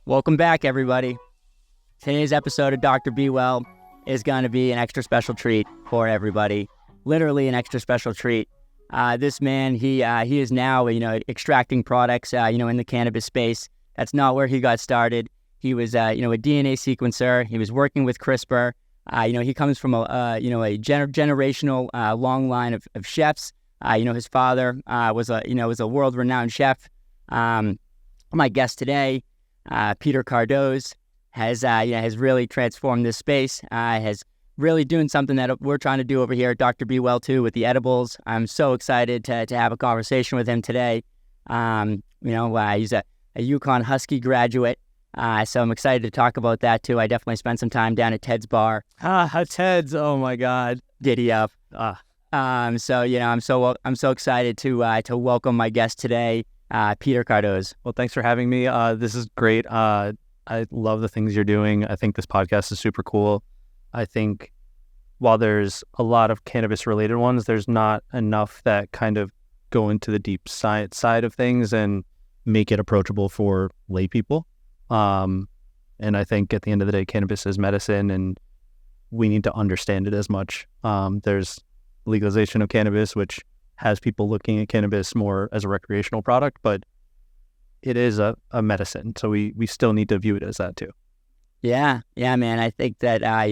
Welcome back, everybody. Today's episode of Dr. BeeWell is going to be an extra special treat for everybody. Literally an extra special treat. This man, he is now, extracting products, in the cannabis space. That's not where he got started. He was, a DNA sequencer. He was working with CRISPR. He comes from a generational long line of chefs. His father was a world-renowned chef. My guest today, Peter Cardoz, has really transformed this space. Has really doing something that we're trying to do over here at Dr. BeeWell too with the edibles. I'm so excited to have a conversation with him today. He's a Yukon Husky graduate. So I'm excited to talk about that too. I definitely spent some time down at Ted's bar. Ted's! Oh my God, giddy up. I'm so excited to welcome my guest today, Peter Cardoz. Well, thanks for having me. This is great. I love the things you're doing. I think this podcast is super cool. I think while there's a lot of cannabis related ones, there's not enough that kind of go into the deep science side of things and make it approachable for lay people. And I think at the end of the day, cannabis is medicine and we need to understand it as much. There's legalization of cannabis, which has people looking at cannabis more as a recreational product, but it is a medicine. So we still need to view it as that too. Yeah, man. I think that, a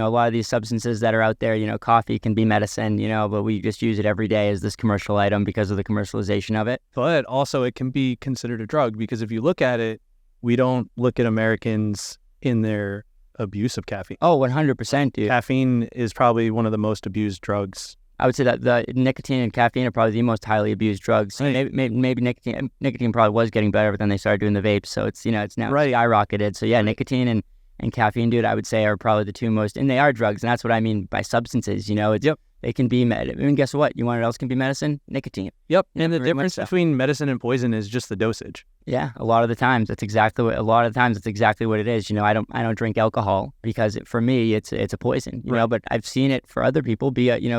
lot of these substances that are out there, coffee can be medicine, but we just use it every day as this commercial item because of the commercialization of it. But also it can be considered a drug because if you look at it, we don't look at Americans in their abuse of caffeine. Oh, 100%, dude. Caffeine is probably one of the most abused drugs. I would say that the nicotine and caffeine are probably the most highly abused drugs. Right. Maybe nicotine probably was getting better, but then they started doing the vapes, so it's now skyrocketed. So yeah, nicotine and caffeine, dude, I would say are probably the two most, and they are drugs, and that's what I mean by substances. They can be and guess what? You want what else can be medicine? Nicotine. Yep. And the difference between medicine and poison is just the dosage. Yeah, a lot of the times that's exactly what it is. I don't drink alcohol because for me it's a poison. Right. But I've seen it for other people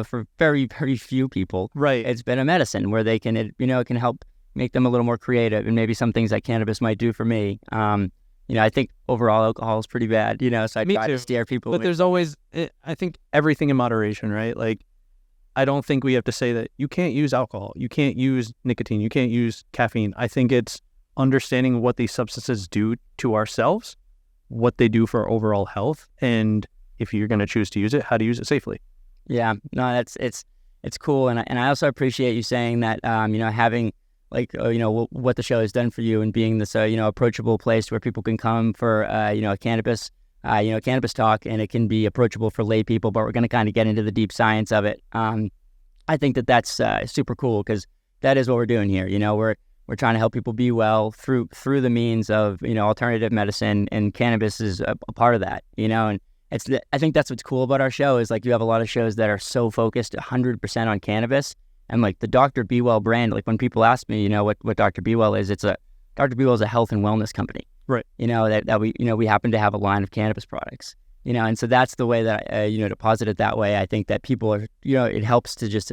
for very, very few people. Right. It's been a medicine where it can help make them a little more creative, and maybe some things that cannabis might do for me. I think overall alcohol is pretty bad. So I try to steer people. But there's always, I think everything in moderation, right? Like, I don't think we have to say that you can't use alcohol, you can't use nicotine, you can't use caffeine. I think it's understanding what these substances do to ourselves, what they do for our overall health, and if you're going to choose to use it, how to use it safely. Yeah, no, it's cool, and I also appreciate you saying that. Having what the show has done for you and being this approachable place where people can come for a cannabis talk, and it can be approachable for lay people, but we're going to kind of get into the deep science of it. I think that's super cool because that is what we're doing here. We're trying to help people be well through the means of alternative medicine, and cannabis is a part of that. And I think that's what's cool about our show is you have a lot of shows that are so focused 100% on cannabis, and the Dr. BeeWell brand. When people ask me, what Dr. BeeWell is, Dr. BeeWell is a health and wellness company. Right. That we happen to have a line of cannabis products. And so that's the way that to posit it that way. I think that people are, it helps to just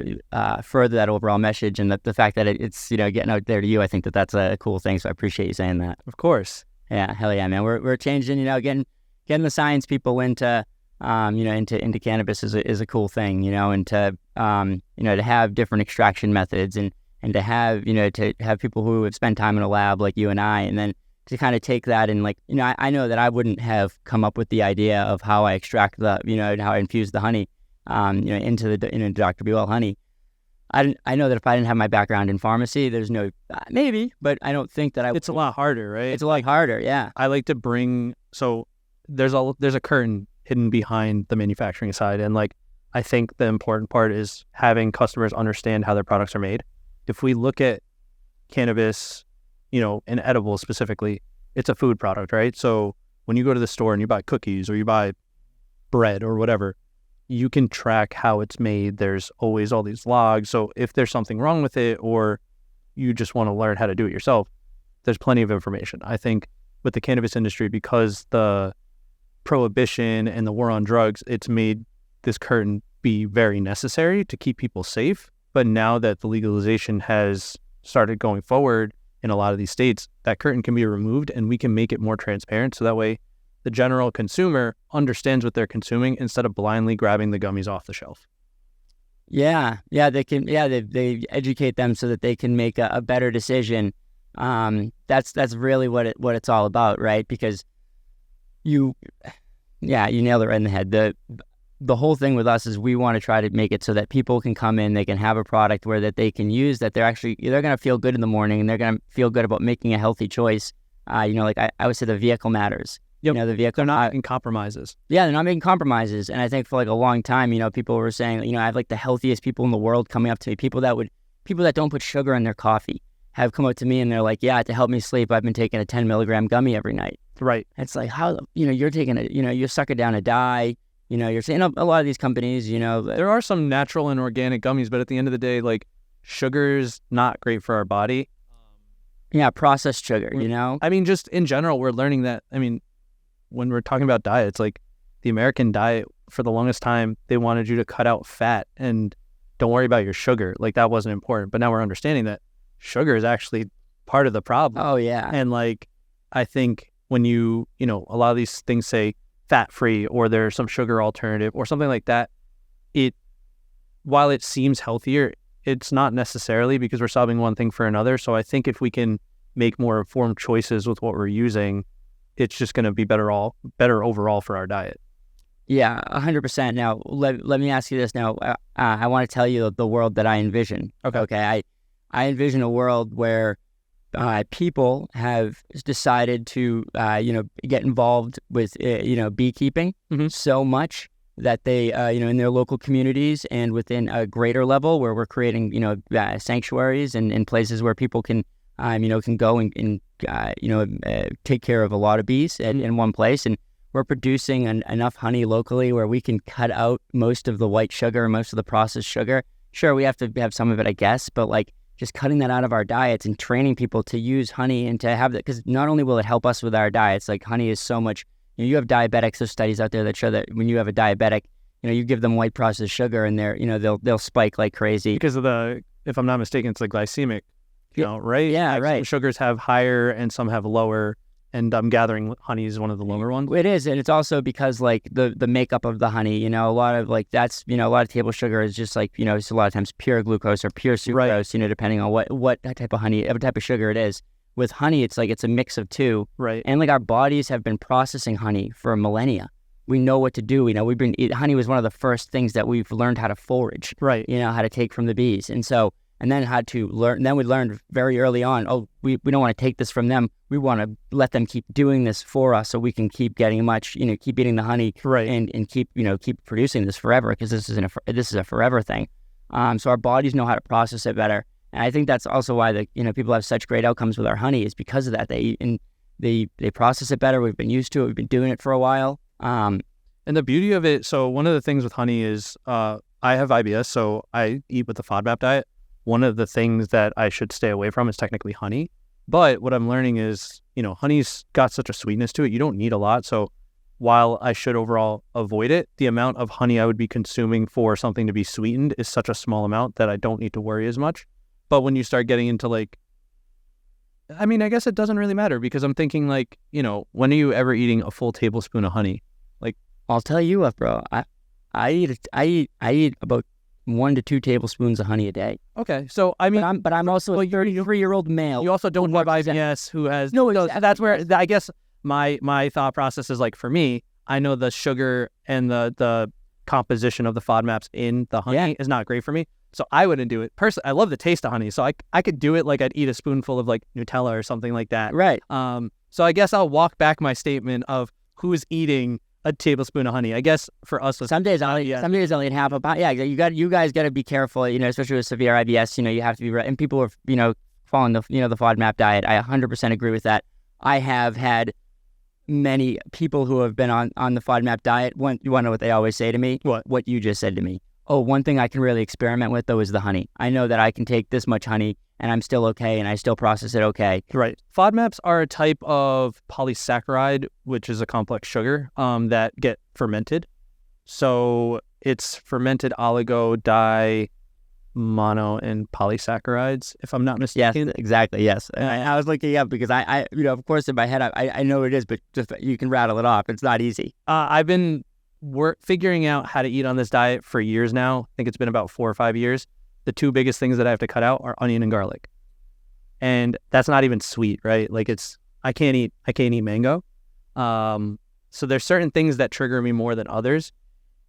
further that overall message, and the fact that it's getting out there to you. I think that's a cool thing. So I appreciate you saying that. Of course. Yeah, hell yeah, man. We're changing. Getting the science people into cannabis is a cool thing. And to have different extraction methods and to have to have people who have spent time in a lab like you and I, and then to kind of take that and I know that I wouldn't have come up with the idea of how I extract and how I infuse the honey, into Dr. BeeWell honey. I know that if I didn't have my background in pharmacy, there's no, maybe, but I don't think that It's a lot harder, right? It's a lot harder, yeah. I like to so there's a curtain hidden behind the manufacturing side, and I think the important part is having customers understand how their products are made. If we look at cannabis, in edibles specifically, it's a food product, right? So when you go to the store and you buy cookies or you buy bread or whatever, you can track how it's made. There's always all these logs. So if there's something wrong with it, or you just want to learn how to do it yourself, there's plenty of information. I think with the cannabis industry, because the prohibition and the war on drugs, it's made this curtain be very necessary to keep people safe. But now that the legalization has started going forward, in a lot of these states, that curtain can be removed and we can make it more transparent. So that way the general consumer understands what they're consuming instead of blindly grabbing the gummies off the shelf. Yeah, they can. Yeah, they educate them so that they can make a better decision. That's really what it's all about, right? Because you nailed it right in the head. The whole thing with us is we want to try to make it so that people can come in, they can have a product where that they can use, that they're going to feel good in the morning, and they're going to feel good about making a healthy choice. Like I always say, the vehicle matters. Yep. The vehicle. They're not making compromises. Yeah, they're not making compromises. And I think for like a long time, people were saying, I have like the healthiest people in the world coming up to me, people that don't put sugar in their coffee have come up to me and they're like, yeah, to help me sleep, I've been taking a 10 milligram gummy every night. Right. It's like, how, you're taking you're sucking down a dye, you're saying a lot of these companies, there are some natural and organic gummies, but at the end of the day, like, sugar's not great for our body. Yeah, processed sugar, I mean, just in general, we're learning that, when we're talking about diets, like the American diet, for the longest time, they wanted you to cut out fat and don't worry about your sugar. Like, that wasn't important. But now we're understanding that sugar is actually part of the problem. Oh, yeah. And like, I think when a lot of these things say fat-free or there's some sugar alternative or something like that, while it seems healthier, it's not necessarily, because we're solving one thing for another. So I think if we can make more informed choices with what we're using, it's just going to be better overall for our diet. Yeah, 100%. Now, let me ask you this. Now, I want to tell you the world that I envision. Okay. I envision a world where people have decided to, get involved with, beekeeping so much that they, in their local communities and within a greater level where we're creating, sanctuaries and places where people can go and take care of a lot of bees in one place. And we're producing enough honey locally where we can cut out most of the white sugar, most of the processed sugar. Sure, we have to have some of it, I guess, but like just cutting that out of our diets and training people to use honey and to have that, because not only will it help us with our diets, like honey is so much, you have diabetics, there's studies out there that show that when you have a diabetic, you give them white processed sugar and they're, they'll spike like crazy. Because of if I'm not mistaken, it's the glycemic, right? Yeah, like right. Some sugars have higher and some have lower, and I'm gathering honey is one of the lower ones. It is, and it's also because like the makeup of the honey, a lot of like that's, a lot of table sugar is just like, it's a lot of times pure glucose or pure sucrose, right. Depending on what type of honey, what type of sugar it is. With honey, it's like it's a mix of two. Right. And like our bodies have been processing honey for millennia. We know what to do. Honey was one of the first things that we've learned how to forage. Right. How to take from the bees. And then had to learn. And then we learned very early on, we don't want to take this from them. We want to let them keep doing this for us so we can keep getting keep eating the honey, right. and keep producing this forever, because this is a forever thing. So our bodies know how to process it better. And I think that's also why people have such great outcomes with our honey, is because of that. They process it better. We've been used to it. We've been doing it for a while. And the beauty of it, so one of the things with honey is I have IBS, so I eat with the FODMAP diet. One of the things that I should stay away from is technically honey. But what I'm learning is, honey's got such a sweetness to it. You don't need a lot. So while I should overall avoid it, the amount of honey I would be consuming for something to be sweetened is such a small amount that I don't need to worry as much. But when you start getting into I guess it doesn't really matter, because I'm thinking when are you ever eating a full tablespoon of honey? Like, I'll tell you what, bro. I eat about 1 to 2 tablespoons of honey a day. Okay, so but I'm also a 33-year-old male. You also don't have IBS who has no. That's where I guess my thought process is like, for me, I know the sugar and the composition of the FODMAPs in the honey is not great for me. So I wouldn't do it. Personally, I love the taste of honey. So I could do it like I'd eat a spoonful of like Nutella or something like that. Right. So I guess I'll walk back my statement of who's eating a tablespoon of honey. I guess for us, some days I'll eat half a pound. Yeah, you guys got to be careful. Especially with severe IBS. You have to be right. And people are following the the FODMAP diet. I 100% agree with that. I have had many people who have been on the FODMAP diet. You want to know what they always say to me? What you just said to me. Oh, one thing I can really experiment with, though, is the honey. I know that I can take this much honey and I'm still okay and I still process it okay. Right. FODMAPs are a type of polysaccharide, which is a complex sugar that get fermented. So it's fermented oligo mono and polysaccharides, if I'm not Yes, mistaken. exactly. Yes. I was looking up because I, of course, in my head, I know what it is, but just you can rattle it off. It's not easy. I've been figuring out how to eat on this diet for years now. I think it's been about 4 or 5 years. The two biggest things that I have to cut out are onion and garlic. And that's not even sweet, right? Like I can't eat mango. So there's certain things that trigger me more than others.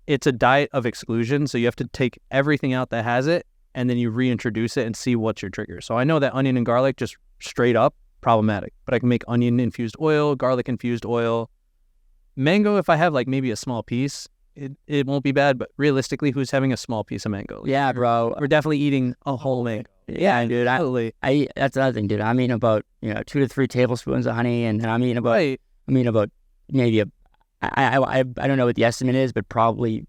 It's a diet of exclusion. So you have to take everything out that has it, and then you reintroduce it and see what's your trigger. So I know that onion and garlic just straight up problematic, but I can make onion infused oil, garlic infused oil. Mango, if I have like maybe a small piece, it won't be bad, but realistically, who's having a small piece of mango? Yeah, bro. We're definitely eating a whole mango. Yeah, dude. Absolutely. I eat, that's another thing, dude. I'm eating about 2 to 3 tablespoons of honey, and then I'm eating about maybe I don't know what the estimate is, but probably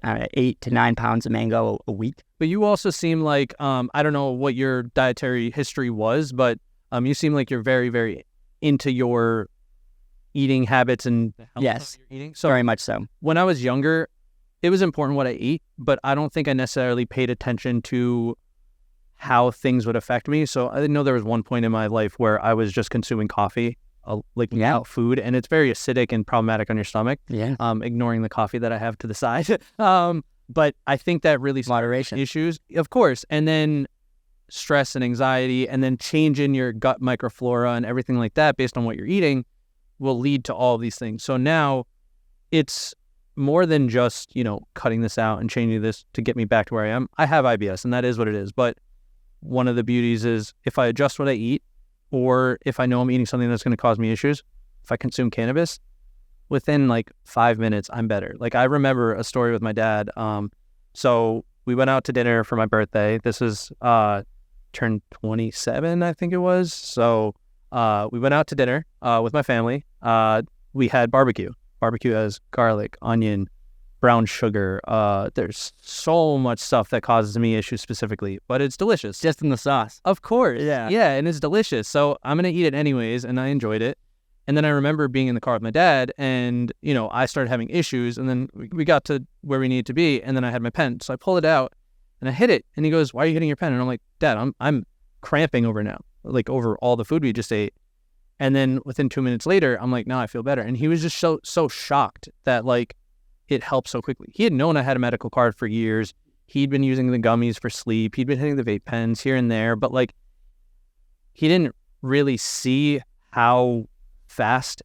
8 to 9 pounds of mango a week. But you also seem like I don't know what your dietary history was, but you seem like you're very, very into your eating habits and the health Yes, of your eating. So very much so. when I was younger, it was important what I ate, but I don't think I necessarily paid attention to how things would affect me. So I know there was one point in my life where I was just consuming coffee, without food, and it's very acidic and problematic on your stomach. Yeah. Ignoring the coffee that I have to the side. But I think that really Moderation. issues, of course, and then stress and anxiety, and then change in your gut microflora and everything like that based on what you're eating will lead to all of these things. So now it's more than just, cutting this out and changing this to get me back to where I am. I have IBS, and that is what it is. But one of the beauties is if I adjust what I eat, or if I know I'm eating something that's going to cause me issues, if I consume cannabis, within like 5 minutes, I'm better. Like I remember a story with my dad. So we went out to dinner for my birthday. This is turned 27, I think it was. So we went out to dinner with my family. We had barbecue. Barbecue has garlic, onion, brown sugar. There's so much stuff that causes me issues specifically, but it's delicious. Just in the sauce. Of course. Yeah. Yeah, and it's delicious. So I'm going to eat it anyways, and I enjoyed it. And then I remember being in the car with my dad, and, I started having issues, and then we got to where we needed to be, and then I had my pen. So I pull it out, and I hit it, and he goes, "Why are you hitting your pen?" And I'm like, "Dad, I'm cramping over now, like over all the food we just ate." And then within 2 minutes later, I'm like, "No, I feel better." And he was just so shocked that, like, it helped so quickly. He had known I had a medical card for years. He'd been using the gummies for sleep. He'd been hitting the vape pens here and there, but like he didn't really see how fast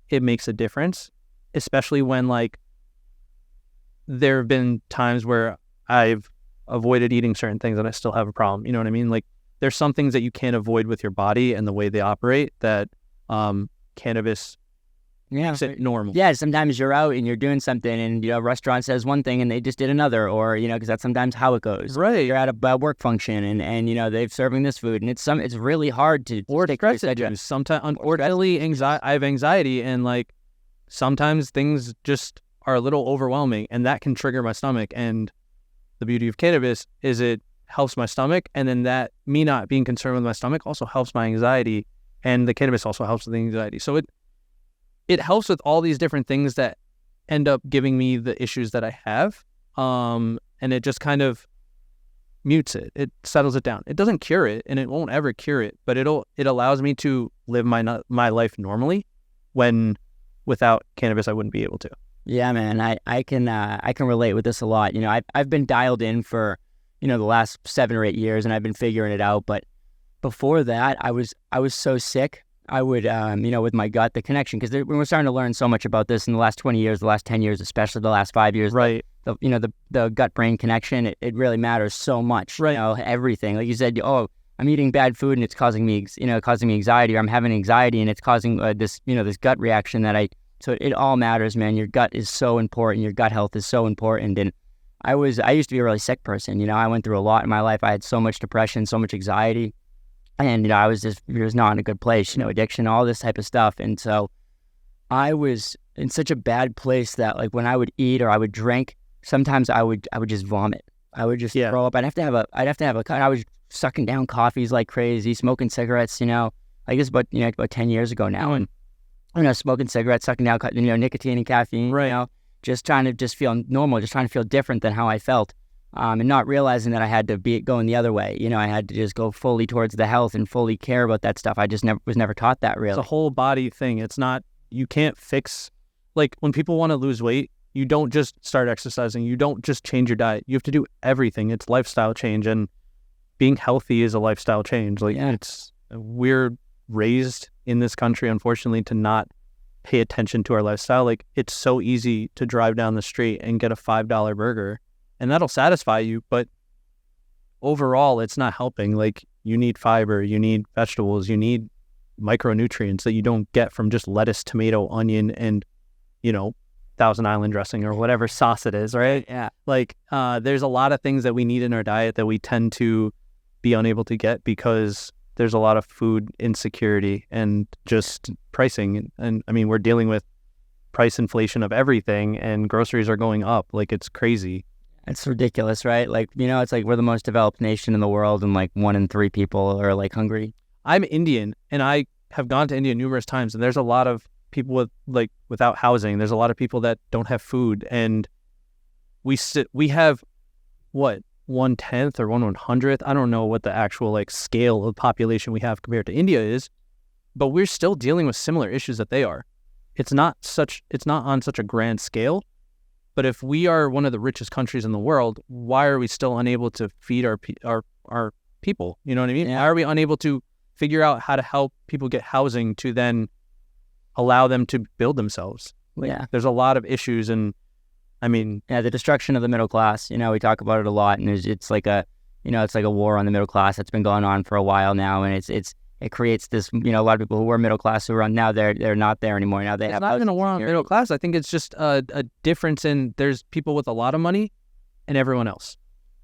it makes a difference, especially when like there have been times where I've avoided eating certain things and I still have a problem. You know what I mean? Like there's some things that you can't avoid with your body and the way they operate that cannabis makes it normal. Yeah, sometimes you're out and you're doing something and, a restaurant says one thing and they just did another, or, because that's sometimes how it goes. Right. You're at a work function and they're serving this food and it's really hard to take stress issues. Sometimes, unfortunately, I have anxiety, and like sometimes things just are a little overwhelming, and that can trigger my stomach. And the beauty of cannabis is it helps my stomach, and then that me not being concerned with my stomach also helps my anxiety, and the cannabis also helps with the anxiety. So it helps with all these different things that end up giving me the issues that I have. And it just kind of mutes it. It settles it down. It doesn't cure it, and it won't ever cure it, but it allows me to live my life normally, when without cannabis I wouldn't be able to. Yeah, man, I can relate with this a lot. I've been dialed in for, the last 7 or 8 years, and I've been figuring it out. But before that, I was so sick. I would, with my gut, the connection, because we're starting to learn so much about this in the last 20 years, the last 10 years, especially the last 5 years. Right. The gut-brain connection, it really matters so much. Right. Everything. Like you said, I'm eating bad food and it's causing me anxiety, or I'm having anxiety and it's causing this gut reaction so it all matters, man. Your gut is so important. Your gut health is so important. And I used to be a really sick person. I went through a lot in my life. I had so much depression, so much anxiety. And, I was not in a good place, addiction, all this type of stuff. And so I was in such a bad place that like when I would eat or I would drink, sometimes I would just vomit. I would just throw up. I'd have to have I was sucking down coffees like crazy, smoking cigarettes, I guess about 10 years ago now. And, smoking cigarettes, sucking down, nicotine and caffeine, right. Just trying to feel normal, just trying to feel different than how I felt. and not realizing that I had to be going the other way. I had to just go fully towards the health and fully care about that stuff. I just was never taught that really. It's a whole body thing. It's not, you can't fix, like when people want to lose weight, you don't just start exercising. You don't just change your diet. You have to do everything. It's lifestyle change, and being healthy is a lifestyle change. Like we're raised in this country, unfortunately, to not pay attention to our lifestyle. Like it's so easy to drive down the street and get a $5 burger, and that'll satisfy you, but overall it's not helping. Like you need fiber, you need vegetables, you need micronutrients that you don't get from just lettuce, tomato, onion, and Thousand Island dressing or whatever sauce it is, right? Yeah. Like there's a lot of things that we need in our diet that we tend to be unable to get because there's a lot of food insecurity and just pricing. And I mean, we're dealing with price inflation of everything, and groceries are going up. Like it's crazy. It's ridiculous, right? Like, it's like we're the most developed nation in the world, and like 1 in 3 people are like hungry. I'm Indian, and I have gone to India numerous times, and there's a lot of people without housing. There's a lot of people that don't have food, and we have what, 1/10 or 1/100th. I don't know what the actual scale of population we have compared to India is, but we're still dealing with similar issues that they are. It's not on such a grand scale, but if we are one of the richest countries in the world, why are we still unable to feed our people? You know what I mean? Yeah. Why are we unable to figure out how to help people get housing to then allow them to build themselves? There's a lot of issues, and I mean, the destruction of the middle class. We talk about it a lot, and it's like a war on the middle class that's been going on for a while now, and it creates this. A lot of people who were middle class who are now they're not there anymore. Now it's not even a war on middle class. I think it's just a difference in there's people with a lot of money and everyone else.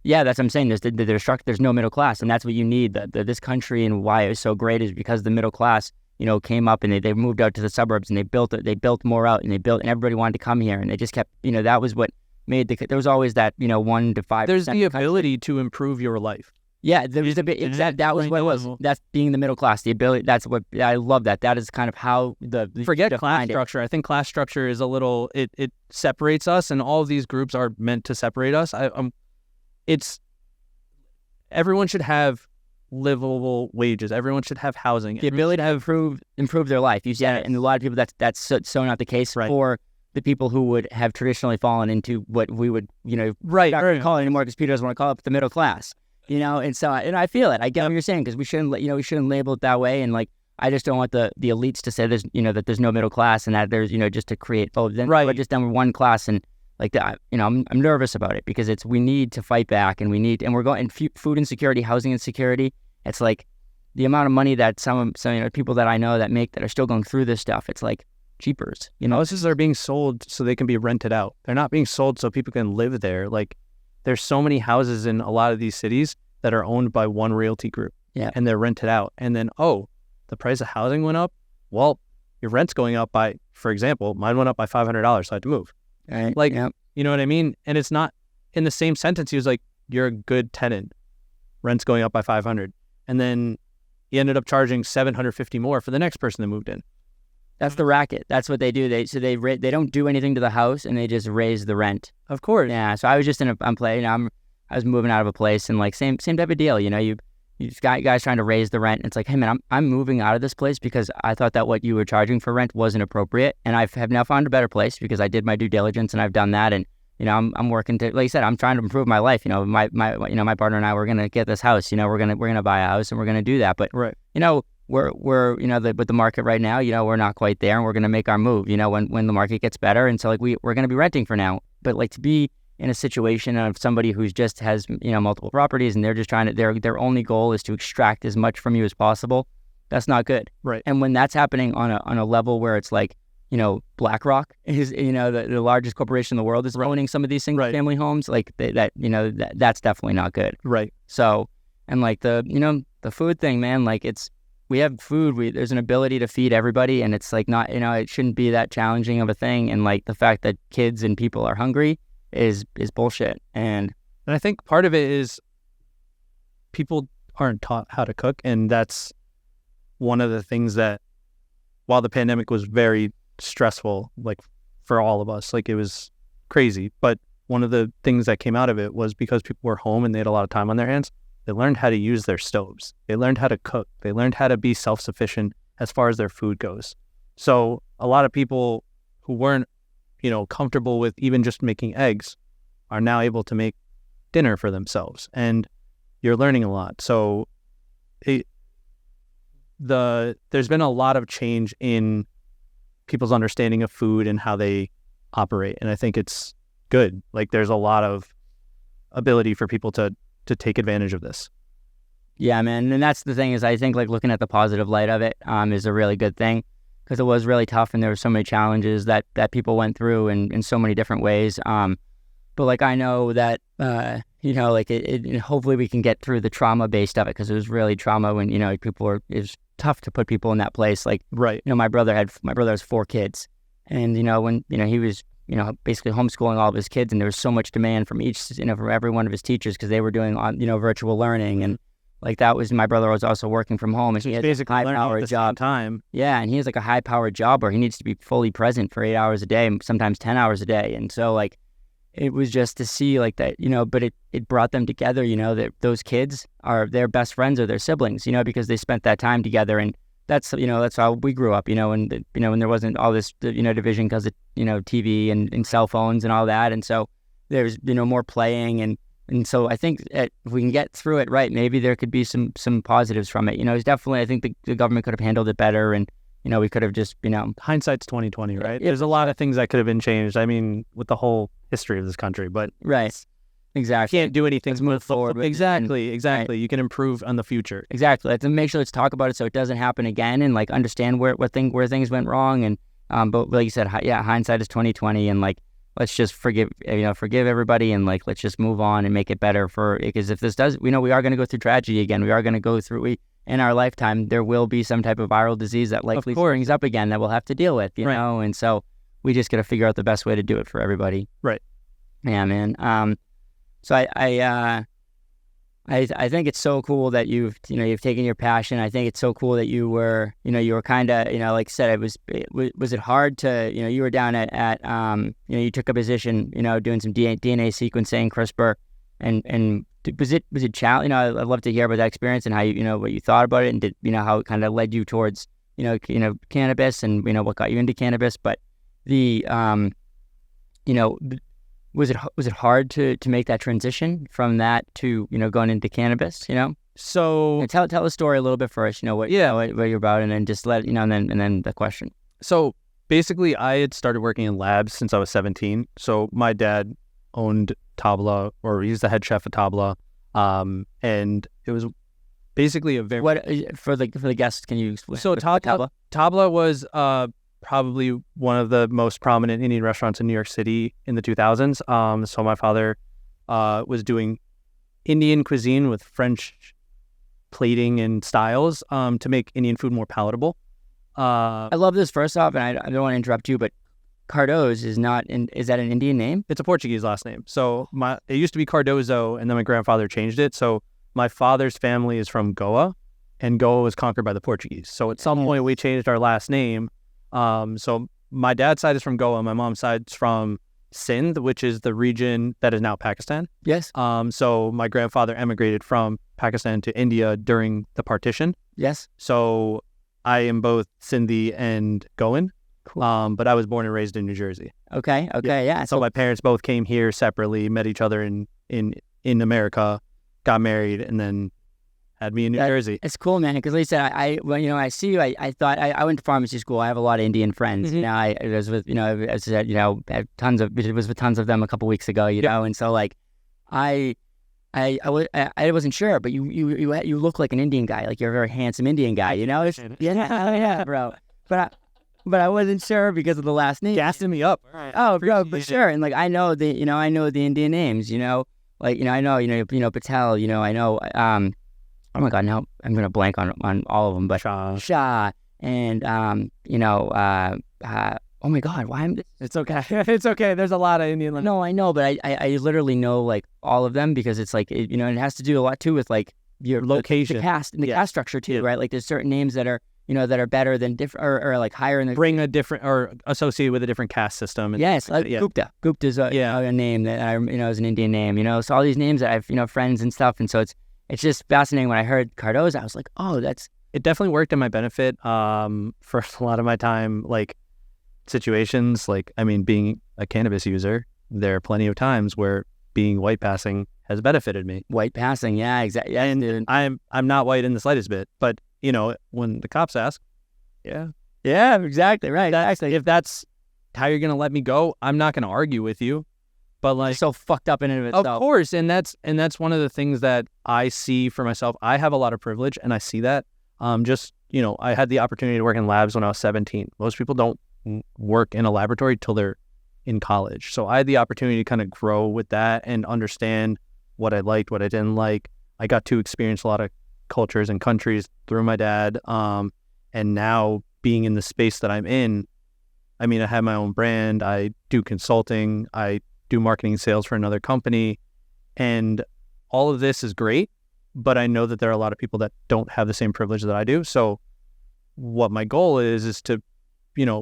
Yeah, that's what I'm saying. There's no middle class, and that's what you need. This country and why it was so great is because the middle class, came up and they moved out to the suburbs and they built more out and and everybody wanted to come here, and they just kept, that was what made there was always that, 1 to 5%. There's the ability to improve your life. Yeah, there was a bit, that was what it was. That's being the middle class, the ability, that's what, I love that. That is kind of how forget class structure. I think class structure is a little, it separates us, and all of these groups are meant to separate us. Everyone should have livable wages. Everyone should have housing. The ability to improve their life. You see, and a lot of people that's so not the case for the people who would have traditionally fallen into what we would not call it anymore because Peter doesn't want to call it the middle class. And so I feel it. I get what you're saying because we shouldn't label it that way. And I just don't want the elites to say there's that there's no middle class and that there's just to create but just then we're one class and like that. I'm nervous about it because we need to fight back and we're going and food insecurity, housing insecurity. It's like the amount of money that some people that I know that are still going through this stuff. It's like cheapers. Houses are being sold so they can be rented out. They're not being sold so people can live there. Like there's so many houses in a lot of these cities that are owned by one realty group. Yeah. And they're rented out. And then, the price of housing went up. Well, your rent's going up by, for example, mine went up by $500, so I had to move. Right. You know what I mean? And it's not in the same sentence. He was like, you're a good tenant. Rent's going up by $500. And then he ended up charging $750 more for the next person that moved in. That's the racket. That's what they do. They don't do anything to the house and they just raise the rent. Of course. Yeah. So I was just I was moving out of a place and same type of deal. You just got guys trying to raise the rent. And it's like, hey man, I'm moving out of this place because I thought that what you were charging for rent wasn't appropriate, and I have now found a better place because I did my due diligence and I've done that. And I'm working to, like you said, I'm trying to improve my life. My partner and I, we're gonna get this house. We're gonna buy a house and we're gonna do that. But right. We're with the market right now. We're not quite there, and we're gonna make our move. When the market gets better, and so we're gonna be renting for now. But to be in a situation of somebody who's just has multiple properties and they're just trying to their only goal is to extract as much from you as possible, that's not good. Right. And when that's happening on a level where it's like BlackRock is the largest corporation in the world is owning some of these single family homes, that's definitely not good. Right. So and the food thing, man, we have food, there's an ability to feed everybody, and it's not it shouldn't be that challenging of a thing. And the fact that kids and people are hungry is bullshit. And I think part of it is people aren't taught how to cook, and that's one of the things that, while the pandemic was very stressful, for all of us, it was crazy, but one of the things that came out of it was because people were home and they had a lot of time on their hands, they learned how to use their stoves. They learned how to cook. They learned how to be self-sufficient as far as their food goes. So a lot of people who weren't, comfortable with even just making eggs are now able to make dinner for themselves. And you're learning a lot. So there's been a lot of change in people's understanding of food and how they operate. And I think it's good. Like there's a lot of ability for people to take advantage of this. Yeah, man. And that's the thing is I think like looking at the positive light of it is a really good thing, because it was really tough and there were so many challenges that people went through in so many different ways. But like I know that, hopefully we can get through the trauma based of it, because it was really trauma when, it's tough to put people in that place. Like, right. My brother has 4 kids, and, when, he was, basically homeschooling all of his kids, and there was so much demand from from every one of his teachers, because they were doing virtual learning. And like that was, my brother was also working from home, and he has a high-powered job. Yeah, and he has like a high-powered job where he needs to be fully present for 8 hours a day, sometimes 10 hours a day. And so like, it was just to see like that, but it brought them together, that those kids are their best friends or their siblings, because they spent that time together. And that's, that's how we grew up, and when there wasn't all this, division because of, TV and cell phones and all that. And so there's, more playing. And so I think if we can get through it right, maybe there could be some positives from it. It's definitely, I think the government could have handled it better, and we could have just, hindsight's 2020, right? There's a lot of things that could have been changed. I mean, with the whole history of this country, but right, exactly. You can't do anything. Let's move forward. Exactly. Right. You can improve on the future. Exactly. Let's make sure let's talk about it so it doesn't happen again, and like understand where things went wrong. And but like you said, hindsight is 2020, and like let's just forgive everybody, and like let's just move on and make it better because if this does, we are going to go through tragedy again. We are going to go through in our lifetime, there will be some type of viral disease that likely springs up again that we'll have to deal with, you know? And so we just got to figure out the best way to do it for everybody. Right. Yeah, man. So I think it's so cool that you've taken your passion. I think it's so cool that you were kind of, like I said, was it hard to, you were down at you took a position, doing some DNA sequencing, CRISPR, and was it challenging? I'd love to hear about that experience and how what you thought about it, and did how it kind of led you towards cannabis, and what got you into cannabis. But the was it hard to make that transition from that to going into cannabis? So tell the story a little bit first. What you're about, and then just let and then the question. So basically, I had started working in labs since I was 17. So my dad owned Tabla, or he's the head chef at Tabla, and it was basically a very for the guests. Can you explain? So Tabla was probably one of the most prominent Indian restaurants in New York City in the 2000s. So my father was doing Indian cuisine with French plating and styles to make Indian food more palatable. I love this. First off, and I don't want to interrupt you, but Cardoz is that an Indian name? It's a Portuguese last name. So it used to be Cardozo, and then my grandfather changed it. So my father's family is from Goa, and Goa was conquered by the Portuguese. So at some point we changed our last name. So my dad's side is from Goa. My mom's side's from Sindh, which is the region that is now Pakistan. Yes. So my grandfather emigrated from Pakistan to India during the partition. Yes. So I am both Sindhi and Goan. Cool. But I was born and raised in New Jersey. Okay. Yeah. So my parents both came here separately, met each other in America, got married, and then had me in New Jersey. It's cool, man. Because like I said, when I see you, I thought I went to pharmacy school. I have a lot of Indian friends. Mm-hmm. I was with as I said, I had tons of them a couple weeks ago. And so like I wasn't sure, but you look like an Indian guy. Like you're a very handsome Indian guy. Yeah, bro. But I wasn't sure because of the last name. Gassing me up. Right. Oh, bro, for sure. And like I know the Indian names. I know Patel. I know. Oh my God, now I'm gonna blank on all of them. But Shah and oh my God, why am? It's okay. It's okay. There's a lot of Indian. No, I know, but I literally know like all of them because it's like it has to do a lot too with like your location, the caste structure too, right? Like there's certain names that are that are better than different or like higher in the bring a different or associated with a different caste system. And yes, like Gupta. Gupta's a name that I is an Indian name. So all these names that I've friends and stuff, and so it's just fascinating. When I heard Cardoz, I was like, oh, it definitely worked in my benefit for a lot of my time, like situations. Like, I mean, being a cannabis user, there are plenty of times where being white passing has benefited me. White passing, yeah, exactly. Yeah, and I'm not white in the slightest bit, but when the cops ask, yeah, exactly, right. If that's how you're gonna let me go, I'm not gonna argue with you. But like, it's so fucked up in and of itself. Of course, and that's one of the things that I see for myself. I have a lot of privilege, and I see that. I had the opportunity to work in labs when I was 17. Most people don't work in a laboratory till they're in college. So I had the opportunity to kind of grow with that and understand what I liked, what I didn't like. I got to experience a lot of cultures and countries through my dad. And now being in the space that I'm in, I mean, I have my own brand. I do consulting. I do marketing and sales for another company. And all of this is great, but I know that there are a lot of people that don't have the same privilege that I do. So what my goal is to,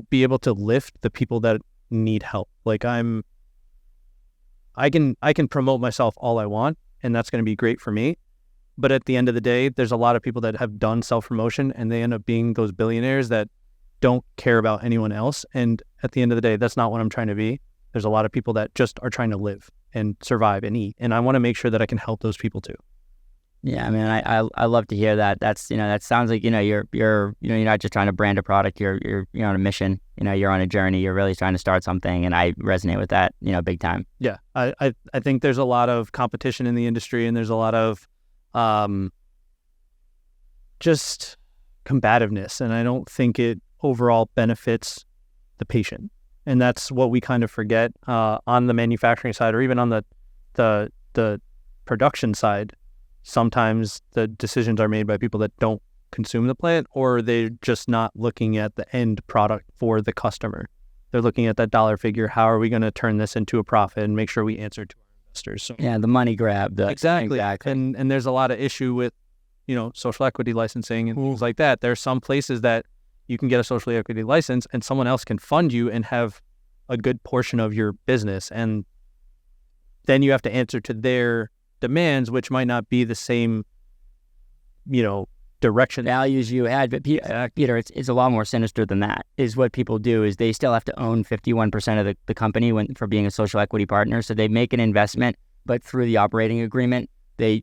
be able to lift the people that need help. Like I can promote myself all I want, and that's going to be great for me. But at the end of the day, there's a lot of people that have done self-promotion and they end up being those billionaires that don't care about anyone else. And at the end of the day, that's not what I'm trying to be. There's a lot of people that just are trying to live and survive and eat. And I want to make sure that I can help those people too. Yeah, I mean, I love to hear that. That's, that sounds like, you're not just trying to brand a product. You're on a mission. You're on a journey. You're really trying to start something. And I resonate with that, big time. Yeah. I think there's a lot of competition in the industry, and there's a lot of just combativeness. And I don't think it overall benefits the patient. And that's what we kind of forget on the manufacturing side, or even on the production side. Sometimes the decisions are made by people that don't consume the plant, or they're just not looking at the end product for the customer. They're looking at that dollar figure. How are we going to turn this into a profit and make sure we answer to our investors? So, yeah, the money grab. Exactly. And there's a lot of issue with, social equity licensing and things like that. There's some places that you can get a social equity license and someone else can fund you and have a good portion of your business. And then you have to answer to their demands, which might not be the same, direction values you had. But Peter, it's a lot more sinister than that. Is what people do is they still have to own 51% of the company for being a social equity partner. So they make an investment, but through the operating agreement, they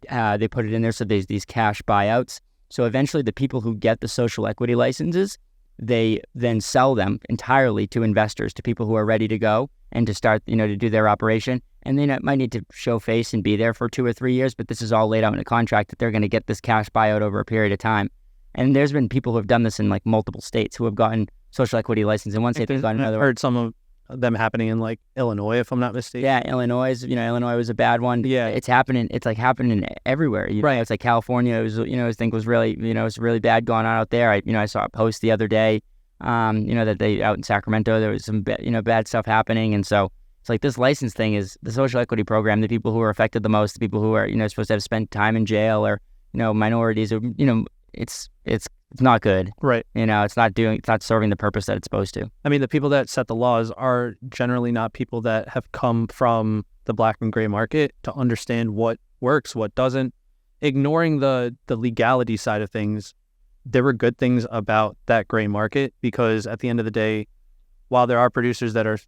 put it in there. So there's these cash buyouts. So eventually the people who get the social equity licenses, they then sell them entirely to investors, to people who are ready to go and to start, to do their operation. And they might need to show face and be there for 2 or 3 years, but this is all laid out in a contract that they're going to get this cash buyout over a period of time. And there's been people who have done this in like multiple states who have gotten social equity license in one state. They've gotten another. I've heard some of them happening in like Illinois, if I'm not mistaken. Yeah, Illinois. Illinois was a bad one. Yeah, it's happening. It's like happening everywhere. Right. It's like California. It was, I think was really, it's really bad going on out there. I saw a post the other day, that they out in Sacramento there was some, bad stuff happening, and so. It's like this license thing is the social equity program. The people who are affected the most, the people who are supposed to have spent time in jail, or minorities, or it's not good. Right. It's not serving the purpose that it's supposed to. I mean, the people that set the laws are generally not people that have come from the black and gray market to understand what works, what doesn't. Ignoring the legality side of things, there were good things about that gray market, because at the end of the day, while there are producers that are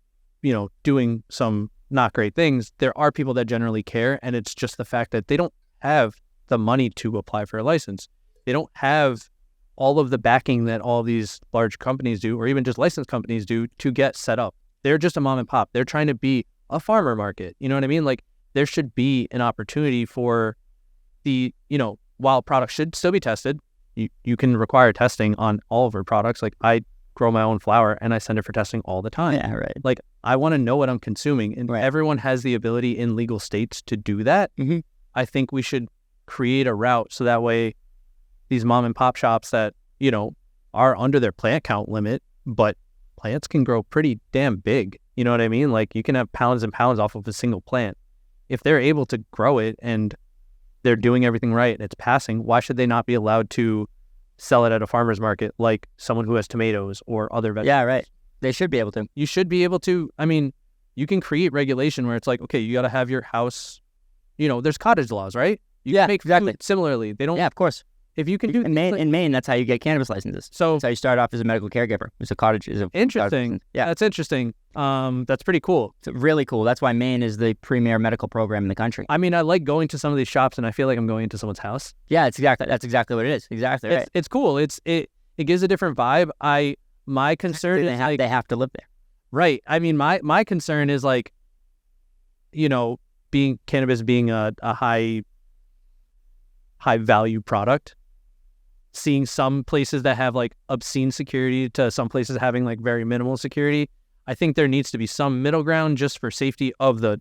doing some not great things, there are people that generally care. And it's just the fact that they don't have the money to apply for a license. They don't have all of the backing that all these large companies do, or even just licensed companies do, to get set up. They're just a mom and pop. They're trying to be a farmer market. You know what I mean? Like, there should be an opportunity for the, while products should still be tested, you can require testing on all of our products. Like, I grow my own flower and I send it for testing all the time. Yeah, right. Like, I want to know what I'm consuming, and right. Everyone has the ability in legal states to do that. Mm-hmm. I think we should create a route so that way these mom and pop shops that, are under their plant count limit, but plants can grow pretty damn big. You know what I mean? Like, you can have pounds and pounds off of a single plant. If they're able to grow it and they're doing everything right and it's passing, why should they not be allowed to sell it at a farmer's market like someone who has tomatoes or other vegetables. Yeah, right. They should be able to. You should be able to. I mean, you can create regulation where it's like, okay, you got to have your house, there's cottage laws, right? You can make exactly. food similarly. They don't. Yeah, of course. If you can do in Maine, that's how you get cannabis licenses. So that's how you start off as a medical caregiver. It's a cottage. Interesting. Yeah, that's interesting. That's pretty cool. It's really cool. That's why Maine is the premier medical program in the country. I mean, I like going to some of these shops, and I feel like I'm going into someone's house. Yeah, that's exactly what it is. Exactly right. It's cool. It gives a different vibe. My concern is they have to live there. Right. I mean, my concern is like, cannabis being a high value product. Seeing some places that have like obscene security to some places having like very minimal security. I think there needs to be some middle ground just for safety of the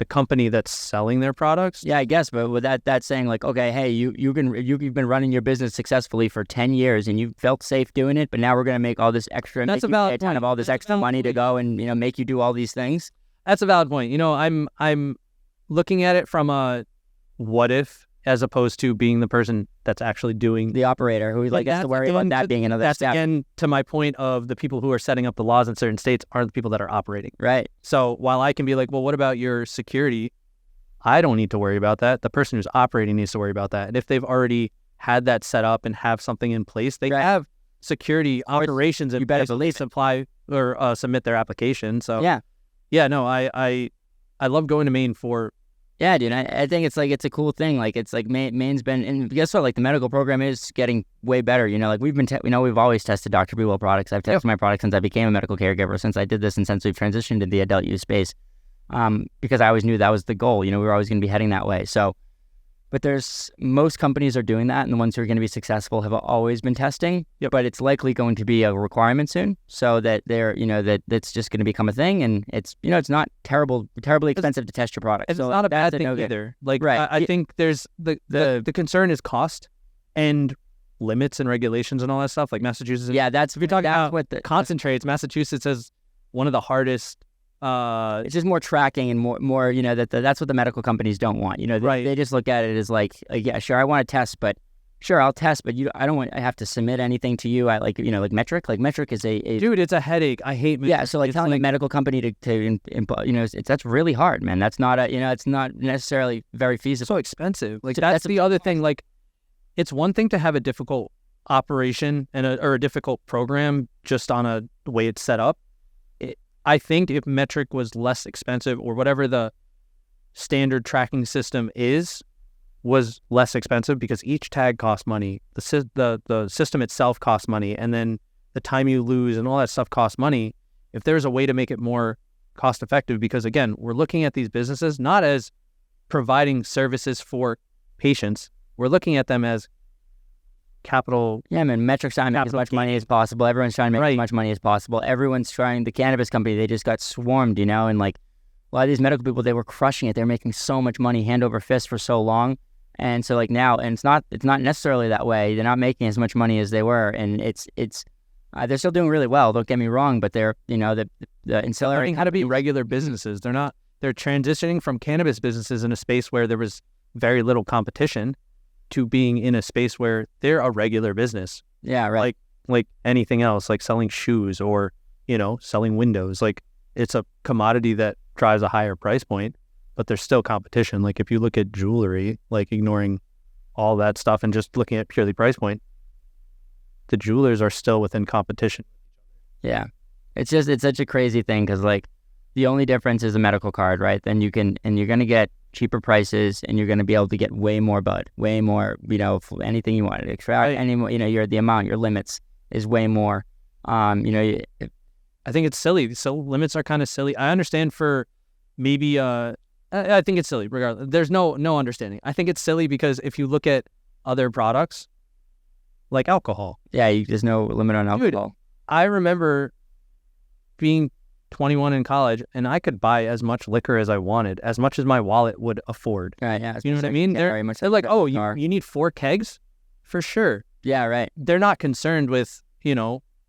company that's selling their products. Yeah, I guess, but with that's saying like, okay, hey, you've been running your business successfully for 10 years and you felt safe doing it, but now we're going to make all this extra, that's a valid point. All this extra money to go and make you do all these things. That's a valid point. I'm looking at it from a what if, as opposed to being the person that's actually doing the operator who like has to worry about that being another step. Again, to my point of the people who are setting up the laws in certain states aren't the people that are operating. Right. So while I can be like, well, what about your security? I don't need to worry about that. The person who's operating needs to worry about that. And if they've already had that set up and have something in place, they have security operations and you better believe apply or submit their application. So no, I love going to Maine for. Yeah, dude, I think it's a cool thing. Like, it's like Maine's been, and guess what? Like, the medical program is getting way better. Like, we've always tested Dr. BeeWell products. I've tested my products since I became a medical caregiver, since I did this, and since we've transitioned to the adult use space, because I always knew that was the goal. We were always going to be heading that way. So, but most companies are doing that, and the ones who are going to be successful have always been testing. Yep. But it's likely going to be a requirement soon, so that that's just going to become a thing, and it's it's not terribly expensive to test your product. It's not a bad thing either. Like, right. I think there's the concern is cost and limits and regulations and all that stuff. Like Massachusetts. Yeah, if you're talking about what the concentrates, Massachusetts is one of the hardest. It's just more tracking and more that's what the medical companies don't want. They just look at it as like yeah, sure, I want to test, but sure, I'll test, but I don't want I have to submit anything to you. I like metric. Like metric is a dude, it's a headache. I hate metric. Yeah, so like telling a medical company to that's really hard, man. That's not it's not necessarily very feasible. It's so expensive. Like that's the other thing. Like, it's one thing to have a difficult operation or a difficult program just on the way it's set up. I think if metric was less expensive, or whatever the standard tracking system was less expensive, because each tag costs money, the system itself costs money, and then the time you lose and all that stuff costs money. If there's a way to make it more cost effective, because again, we're looking at these businesses not as providing services for patients, we're looking at them as capital. Yeah, man, metric's trying to make as much money as possible. Everyone's trying to make as much money as possible. Everyone's trying. The cannabis company, they just got swarmed, and like a lot of these medical people, they were crushing it. They're making so much money hand over fist for so long, and so like now, and it's not necessarily that way. They're not making as much money as they were, and it's they're still doing really well. Don't get me wrong, but they're the ancillary learning how to be regular businesses. They're transitioning from cannabis businesses in a space where there was very little competition to being in a space where they're a regular business. Yeah, right. Like anything else, like selling shoes or, selling windows. Like, it's a commodity that drives a higher price point, but there's still competition. Like, if you look at jewelry, like ignoring all that stuff and just looking at purely price point, the jewelers are still within competition. Yeah. It's such a crazy thing, because like the only difference is a medical card, right? Then you're going to get cheaper prices, and you're going to be able to get way more bud, way more, anything you want to extract, any more, the amount, your limits is way more. I think it's silly. So limits are kind of silly. I understand for maybe, I think it's silly regardless. There's no understanding. I think it's silly because if you look at other products, like alcohol. Yeah, there's no limit on alcohol. Dude, I remember being 21 in college, and I could buy as much liquor as I wanted, as much as my wallet would afford. Right, yeah. You know what I mean? They're like, oh, you need 4 kegs? For sure. Yeah, right. They're not concerned with,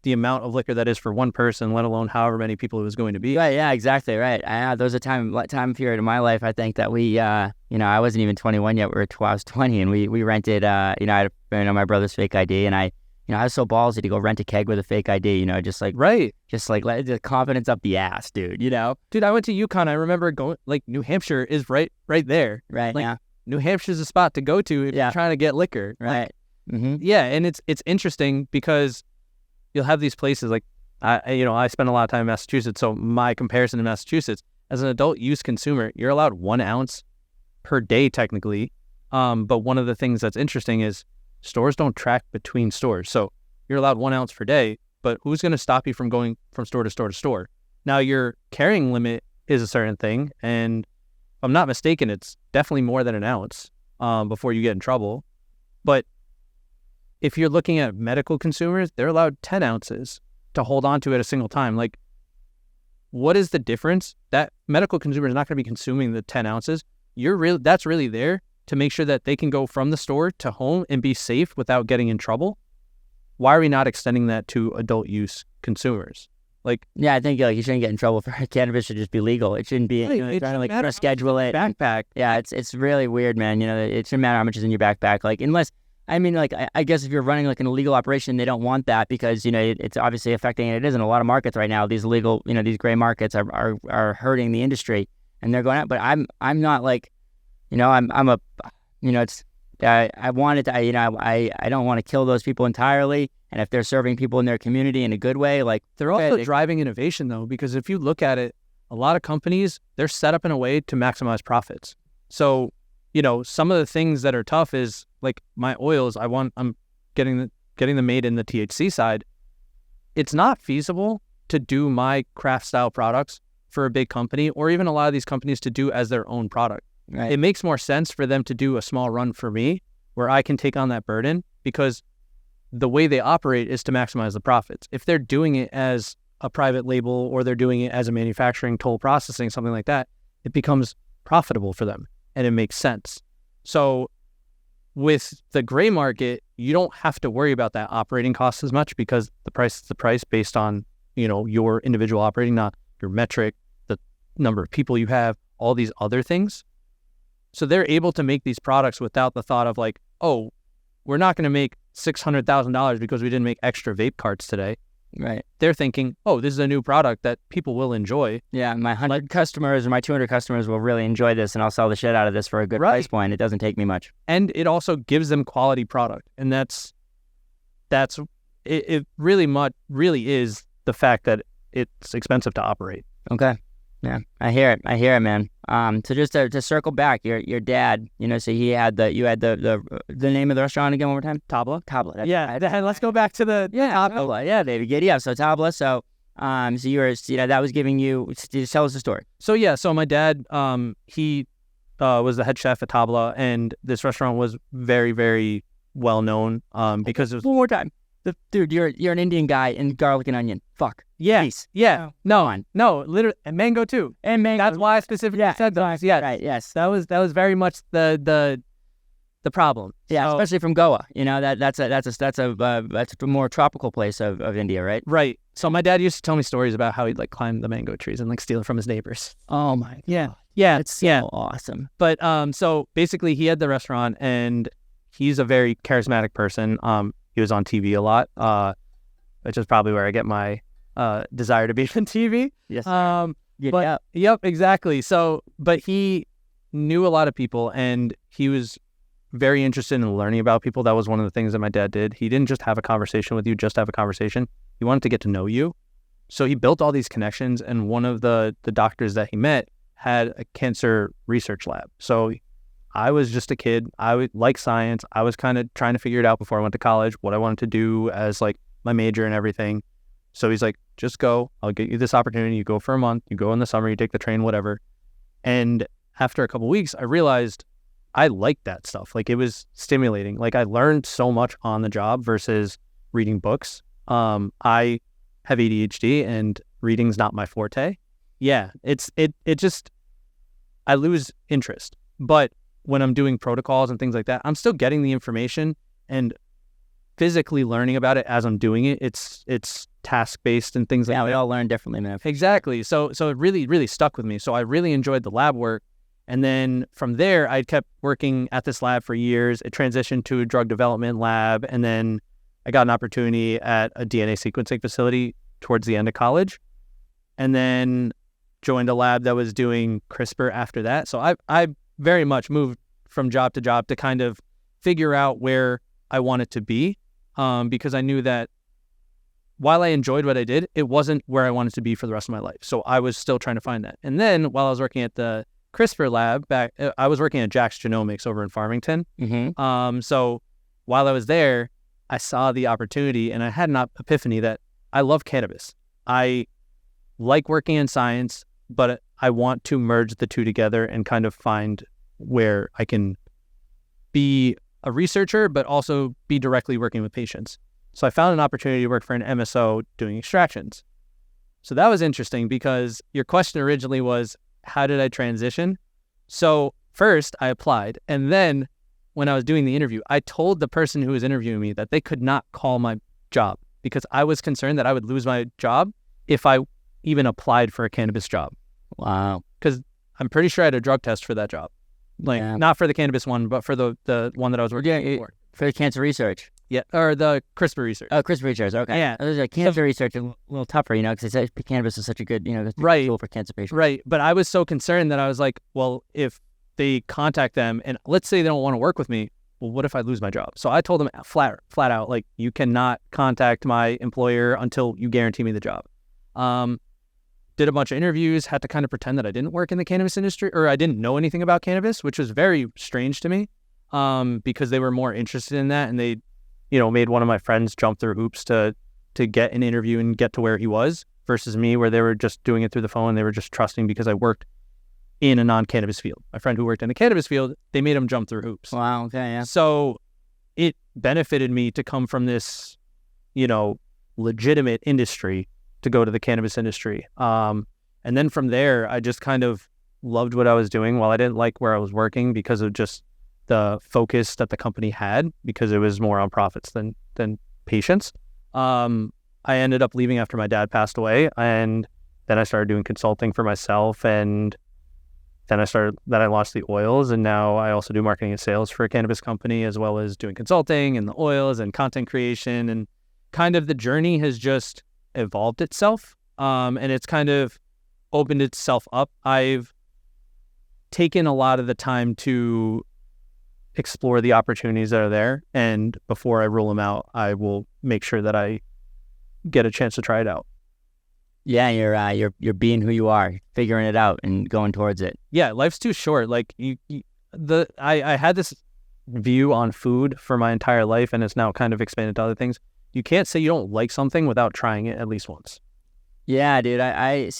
the amount of liquor that is for one person, let alone however many people it was going to be. Right, yeah, exactly, right. There was a time period in my life, I think, that we, I wasn't even 21 yet. I was 20, and we rented, I had my brother's fake ID, and I was so ballsy to go rent a keg with a fake ID, just like let the confidence up the ass, dude, Dude, I went to UConn. I remember going, like, New Hampshire is right there. Right, like, yeah. New Hampshire's a spot to go to if you're trying to get liquor. Right. Like, mm-hmm. Yeah, and it's interesting because you'll have these places like, I spend a lot of time in Massachusetts, so my comparison to Massachusetts, as an adult use consumer, you're allowed 1 ounce per day technically. But one of the things that's interesting is stores don't track between stores. So you're allowed 1 ounce per day, but who's going to stop you from going from store to store to store? Now, your carrying limit is a certain thing, and if I'm not mistaken, it's definitely more than 1 ounce before you get in trouble. But if you're looking at medical consumers, they're allowed 10 ounces to hold on to at a single time. Like, what is the difference? That medical consumer is not going to be consuming the 10 ounces. That's really there to make sure that they can go from the store to home and be safe without getting in trouble. Why are we not extending that to adult use consumers? Like, yeah, I think you shouldn't get in trouble for cannabis. Should just be legal. It shouldn't be trying to schedule it. Backpack. Yeah, it's really weird, man. It shouldn't matter how much is in your backpack. Like, unless, I guess if you're running like an illegal operation, they don't want that because it's obviously affecting. And it is in a lot of markets right now. These illegal, these gray markets are hurting the industry, and they're going out. But I'm not like, I'm a, it's. I wanted to, I don't want to kill those people entirely. And if they're serving people in their community in a good way, like they're also driving innovation though, because if you look at it, a lot of companies, they're set up in a way to maximize profits. So, some of the things that are tough is like my oils, I'm getting them made in the THC side. It's not feasible to do my craft style products for a big company or even a lot of these companies to do as their own product. Right. It makes more sense for them to do a small run for me where I can take on that burden because the way they operate is to maximize the profits. If they're doing it as a private label or they're doing it as a manufacturing toll processing, something like that, it becomes profitable for them and it makes sense. So with the gray market, you don't have to worry about that operating cost as much because the price is the price based on, your individual operating, not your metric, the number of people you have, all these other things. So they're able to make these products without the thought of like, oh, we're not going to make $600,000 because we didn't make extra vape carts today. Right. They're thinking, oh, this is a new product that people will enjoy. Yeah, my 100 customers or my 200 customers will really enjoy this, and I'll sell the shit out of this for a good price point. It doesn't take me much. And it also gives them quality product. And that's it really is the fact that it's expensive to operate. Okay. Yeah, I hear it, man. So just to circle back, your dad, so you had the name of the restaurant again one more time? Tabla. Yeah, let's go back to the Tabla. Yeah, baby, giddy up. So Tabla. So so you were, that was giving you. Tell us the story. So my dad, he was the head chef at Tabla, and this restaurant was very, very well known. Because it was one more time. Dude, you're an Indian guy in garlic and onion. Fuck. Yeah. Peace. Yeah. No, literally, and mango too. And mango. That's why I specifically said that. Yeah. Right. Yes. That was very much the problem. Yeah, so, especially from Goa. That's a more tropical place of India, right? Right. So my dad used to tell me stories about how he'd like climb the mango trees and like steal it from his neighbors. Oh my God. Yeah. It's so awesome. But so basically he had the restaurant and he's a very charismatic person. He was on TV a lot, which is probably where I get my desire to be on TV. Yes. Yep, exactly. So, but he knew a lot of people and he was very interested in learning about people. That was one of the things that my dad did. He didn't just have a conversation with you, just have a conversation. He wanted to get to know you. So he built all these connections, and one of the doctors that he met had a cancer research lab. So I was just a kid. I would like science. I was kind of trying to figure it out before I went to college, what I wanted to do as like my major and everything. So he's like, just go. I'll get you this opportunity. You go for a month. You go in the summer. You take the train, whatever. And after a couple of weeks, I realized I liked that stuff. Like it was stimulating. Like I learned so much on the job versus reading books. I have ADHD and reading's not my forte. Yeah, it just, I lose interest. But when I'm doing protocols and things like that, I'm still getting the information and physically learning about it as I'm doing it. It's task-based and things like that. Yeah, we all learn differently, man. Exactly. So it really, really stuck with me. So I really enjoyed the lab work. And then from there, I kept working at this lab for years. It transitioned to a drug development lab. And then I got an opportunity at a DNA sequencing facility towards the end of college. And then joined a lab that was doing CRISPR after that. So I very much moved from job to job to kind of figure out where I wanted to be, because I knew that while I enjoyed what I did, it wasn't where I wanted to be for the rest of my life. So I was still trying to find that. And then while I was working at the CRISPR lab, I was working at Jack's Genomics over in Farmington. So while I was there, I saw the opportunity and I had an epiphany that I love cannabis. I like working in science, but I want to merge the two together and kind of find where I can be a researcher, but also be directly working with patients. So I found an opportunity to work for an MSO doing extractions. So that was interesting because your question originally was, how did I transition? So first I applied. And then when I was doing the interview, I told the person who was interviewing me that they could not call my job because I was concerned that I would lose my job if I even applied for a cannabis job. Wow. Because I'm pretty sure I had a drug test for that job. Not for the cannabis one, but for the one that I was working for. For the cancer research. Yeah, or the CRISPR research. Oh, CRISPR research, okay. Yeah. Cancer research is a little tougher, because cannabis is such a good, tool for cancer patients. Right, but I was so concerned that I was like, well, if they contact them and let's say they don't want to work with me, well, what if I lose my job? So I told them flat out, like, you cannot contact my employer until you guarantee me the job. Did a bunch of interviews, had to kind of pretend that I didn't work in the cannabis industry or I didn't know anything about cannabis, which was very strange to me, because they were more interested in that and they, made one of my friends jump through hoops to get an interview and get to where he was versus me where they were just doing it through the phone. They were just trusting because I worked in a non-cannabis field. My friend who worked in a cannabis field, they made him jump through hoops. Wow, okay, yeah. So it benefited me to come from this, legitimate industry to go to the cannabis industry. And then from there, I just kind of loved what I was doing. While I didn't like where I was working because of just the focus that the company had, because it was more on profits than patients. I ended up leaving after my dad passed away, and then I started doing consulting for myself, and then I launched the oils, and now I also do marketing and sales for a cannabis company, as well as doing consulting and the oils and content creation, and kind of the journey has just evolved itself, and it's kind of opened itself up. I've taken a lot of the time to explore the opportunities that are there, and before I rule them out, I will make sure that I get a chance to try it out. Yeah, you're being who you are, figuring it out and going towards it. Yeah, life's too short. Like I had this view on food for my entire life, and it's now kind of expanded to other things. You can't say you don't like something without trying it at least once. Yeah, dude. I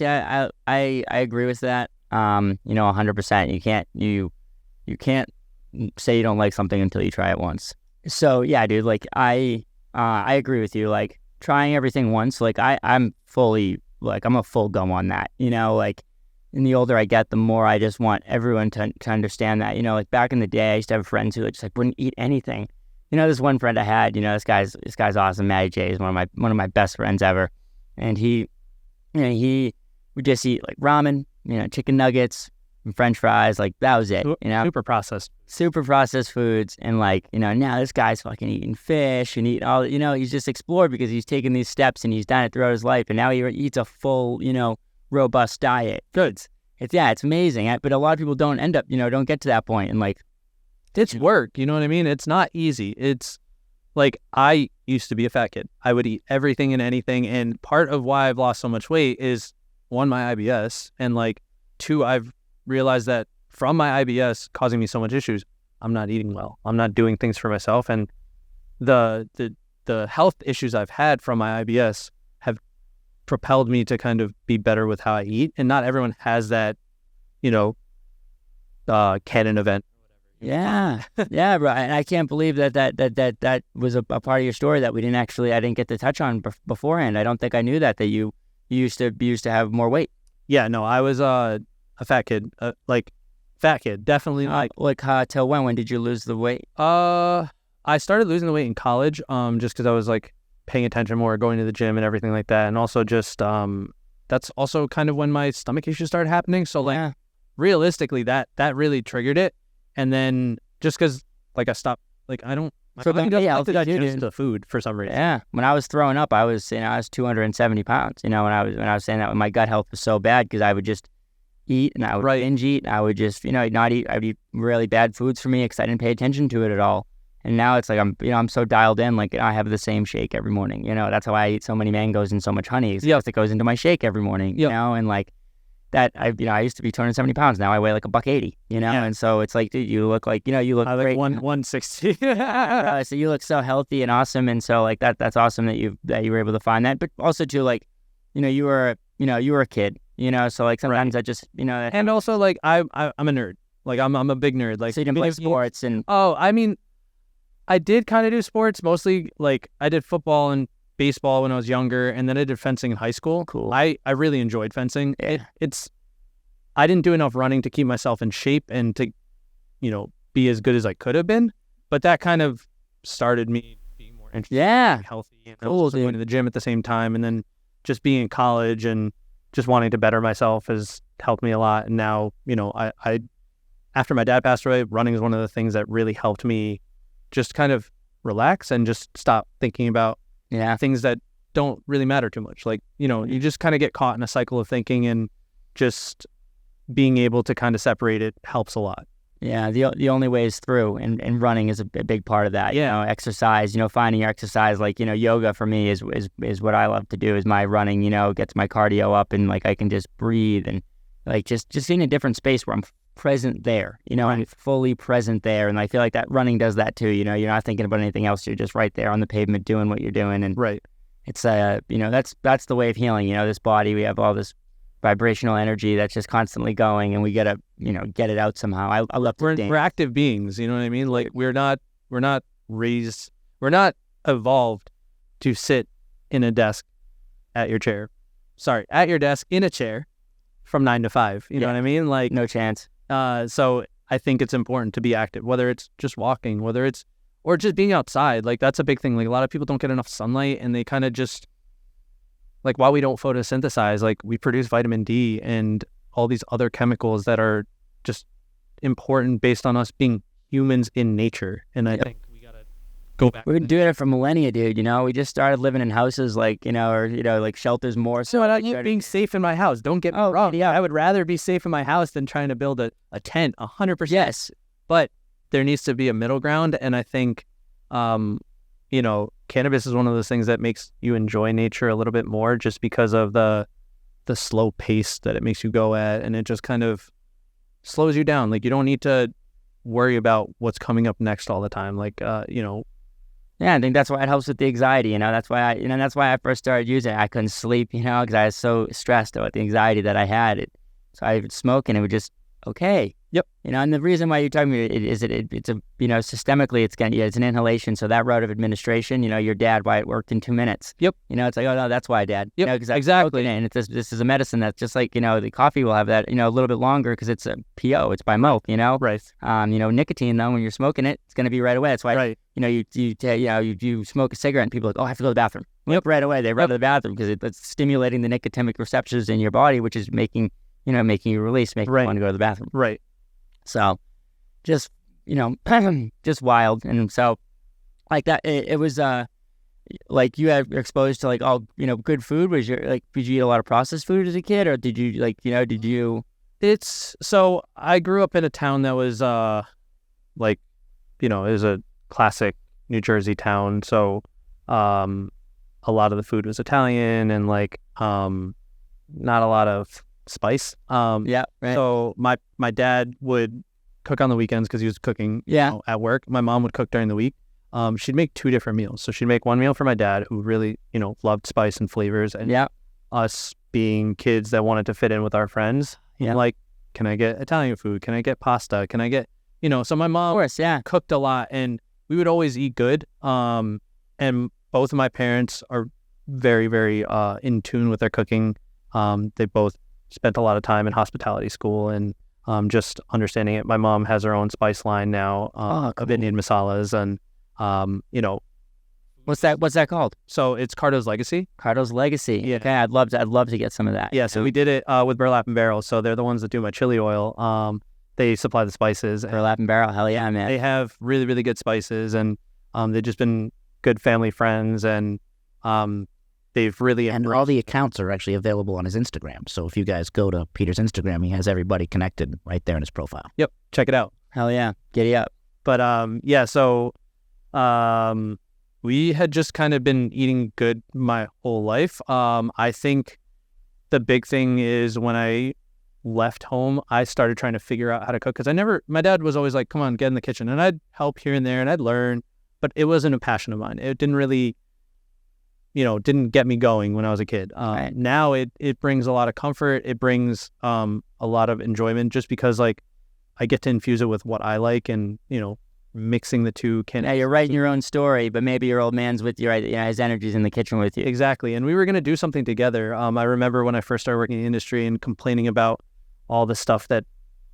agree with that. 100%. You can't say you don't like something until you try it once. So yeah, dude. Like I agree with you. Like trying everything once. Like I'm fully I'm a full go on that. Like, and the older I get, the more I just want everyone to understand that. Like back in the day, I used to have friends who just wouldn't eat anything. This one friend I had, this guy's awesome. Matty J is one of my best friends ever, and he would just eat like ramen, chicken nuggets, and French fries. Like that was it. Super processed foods, and now this guy's fucking eating fish and eating all. He's just explored because he's taken these steps and he's done it throughout his life, and now he eats a full, robust diet. Goods. It's amazing. But a lot of people don't end up, don't get to that point, and it's work, you know what I mean? It's not easy. It's like, I used to be a fat kid. I would eat everything and anything. And part of why I've lost so much weight is, one, my IBS. And two, I've realized that from my IBS causing me so much issues, I'm not eating well. I'm not doing things for myself. And the health issues I've had from my IBS have propelled me to kind of be better with how I eat. And not everyone has that, canon event. Yeah, yeah, bro. And I can't believe that was a part of your story that I didn't get to touch on beforehand. I don't think I knew that you used to have more weight. Yeah, no, I was a fat kid, definitely. Till when? When did you lose the weight? I started losing the weight in college, just because I was paying attention more, going to the gym and everything like that. And also just, that's also kind of when my stomach issues started happening. So like realistically that really triggered it. And then just cause like I stopped, like I don't, my body doesn't like to digest the food for some reason. Yeah. When I was throwing up, I was 270 pounds, when I was saying that, when my gut health was so bad, cause I would just eat and I would binge eat and I would just, not eat. I'd eat really bad foods for me because I didn't pay attention to it at all. And now it's like I'm so dialed in, like I have the same shake every morning. That's how I eat so many mangoes and so much honey. Because it goes into my shake every morning. And like that, I used to be 270 pounds. Now I weigh like $180. And so it's like, dude, you look like you look great. 160. So you look so healthy and awesome, and so like that's awesome that you were able to find that. But also too, like you were a kid. So like sometimes I just and also like I'm a nerd. Like I'm a big nerd. Like so you didn't play sports and I mean. I did kind of do sports, mostly like I did football and baseball when I was younger, and then I did fencing in high school. Cool. I really enjoyed fencing. I didn't do enough running to keep myself in shape and to, be as good as I could have been, but that kind of started me being more interested in healthy and also going to the gym at the same time, and then just being in college and just wanting to better myself has helped me a lot. And now, I after my dad passed away, running is one of the things that really helped me just kind of relax and just stop thinking about things that don't really matter too much. Like, you just kind of get caught in a cycle of thinking, and just being able to kind of separate it helps a lot. Yeah, the only way is through, and running is a big part of that. Exercise, finding your exercise, like, yoga for me is what I love to do, is my running, gets my cardio up, and like I can just breathe, and like just in a different space where I'm present there, I'm fully present there. And I feel like that running does that too. You're not thinking about anything else. You're just right there on the pavement doing what you're doing. And it's that's the way of healing. This body, we have all this vibrational energy that's just constantly going, and we gotta get it out somehow. I love to dance. We're active beings, you know what I mean? Like we're not evolved to sit in a desk at your desk in a chair from 9 to 5. You know what I mean? Like no chance. So I think it's important to be active, whether it's just walking, or just being outside. Like that's a big thing. Like a lot of people don't get enough sunlight, and they kind of just, like, while we don't photosynthesize, like we produce vitamin D and all these other chemicals that are just important based on us being humans in nature. And I think we gotta go back. We've been doing it for millennia, dude. We just started living in houses, like, like shelters more. So about you being safe in my house. Don't get me wrong. Yeah, I would rather be safe in my house than trying to build a tent, 100%. Yes. But there needs to be a middle ground. And I think, cannabis is one of those things that makes you enjoy nature a little bit more, just because of the slow pace that it makes you go at. And it just kind of slows you down. Like you don't need to worry about what's coming up next all the time. Like, Yeah, I think that's why it helps with the anxiety. That's why I first started using it. I couldn't sleep, because I was so stressed about the anxiety that I had. So I would smoke, and it would just okay. Yep. And the reason why you're talking about it is it's a systemically it's an inhalation. So that route of administration, your dad, why it worked in 2 minutes. Yep. It's like, oh no, that's why, Dad. Yep. Exactly. And this is a medicine that's just like the coffee will have that a little bit longer because it's a PO. It's by mouth. Right. Nicotine though, when you're smoking it, it's going to be right away. That's why you smoke a cigarette and people are like, oh, I have to go to the bathroom. Yep. Right away they run to the bathroom because it's stimulating the nicotinic receptors in your body, which is making you release, making you want to go to the bathroom. Right. So just just wild. And so like that it was like you had exposed to like all good food. Was your did you eat a lot of processed food as a kid, or did you It's so I grew up in a town that was it was a classic New Jersey town, so a lot of the food was Italian and not a lot of spice. Right. So my dad would cook on the weekends because he was cooking at work. My mom would cook during the week. She'd make 2 different meals. So she'd make one meal for my dad, who really loved spice and flavors, and us being kids that wanted to fit in with our friends. Like, can I get Italian food? Can I get pasta? Can I get so my mom cooked a lot, and we would always eat good. And both of my parents are very, very in tune with their cooking. They both spent a lot of time in hospitality school and just understanding it. My mom has her own spice line now of Indian masalas, and What's that called? So it's Cardoz Legacy. Cardoz Legacy. Yeah. Okay, I'd love to get some of that. Yeah, so we did it with Burlap and Barrel. So they're the ones that do my chili oil. They supply the spices. Burlap and Barrel, hell yeah, man. They have really, really good spices, and they've just been good family friends, and they've really... And all the accounts are actually available on his Instagram. So if you guys go to Peter's Instagram, he has everybody connected right there in his profile. Yep, check it out. Hell yeah, giddy up. But yeah, so we had just kind of been eating good my whole life. I think the big thing is when I left home, I started trying to figure out how to cook, because my dad was always like, come on, get in the kitchen. And I'd help here and there and I'd learn, but it wasn't a passion of mine. It didn't really, didn't get me going when I was a kid. Right. Now it brings a lot of comfort. It brings a lot of enjoyment, just because like I get to infuse it with what I like, and, mixing the two can... Yeah, you're writing your own story, but maybe your old man's with you, right? His energy's in the kitchen with you. Exactly. And we were going to do something together. I remember when I first started working in the industry and complaining about all the stuff that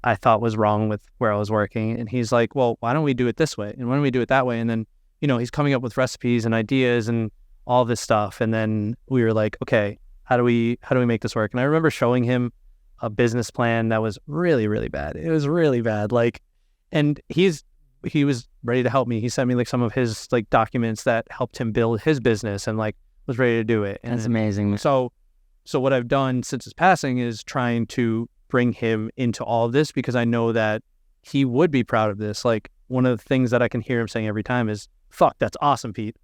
I thought was wrong with where I was working. And he's like, well, why don't we do it this way? And why don't we do it that way? And then, he's coming up with recipes and ideas and all this stuff. And then we were like, okay, how do we make this work? And I remember showing him a business plan that was really, really bad. It was really bad. And he was ready to help me. He sent me some of his documents that helped him build his business, and was ready to do it. And that's amazing. So what I've done since his passing is trying to bring him into all of this, because I know that he would be proud of this. One of the things that I can hear him saying every time is, fuck, that's awesome, Pete.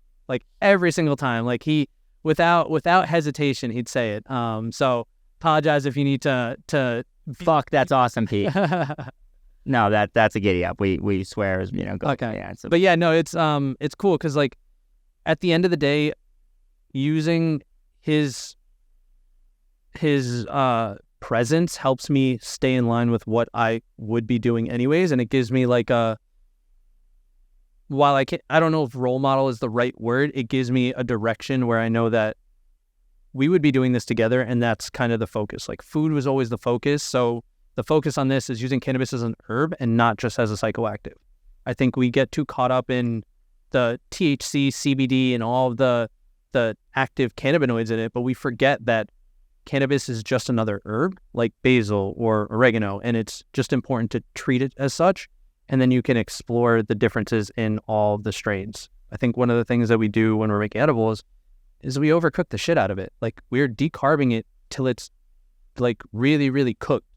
Every single time, he, without hesitation, he'd say it. So apologize if you need to fuck, that's awesome, Pete. No, that's a giddy up. We swear, go. Okay. Yeah, but yeah, no, it's cool, because at the end of the day, using his presence helps me stay in line with what I would be doing anyways, and it gives me while I don't know if role model is the right word, it gives me a direction where I know that we would be doing this together, and that's kind of the focus. Food was always the focus, so the focus on this is using cannabis as an herb and not just as a psychoactive. I think we get too caught up in the THC, CBD, and all of the active cannabinoids in it, but we forget that cannabis is just another herb like basil or oregano, and it's just important to treat it as such, and then you can explore the differences in all the strains. I think one of the things that we do when we're making edibles is we overcook the shit out of it. We're decarbing it till it's really, really cooked.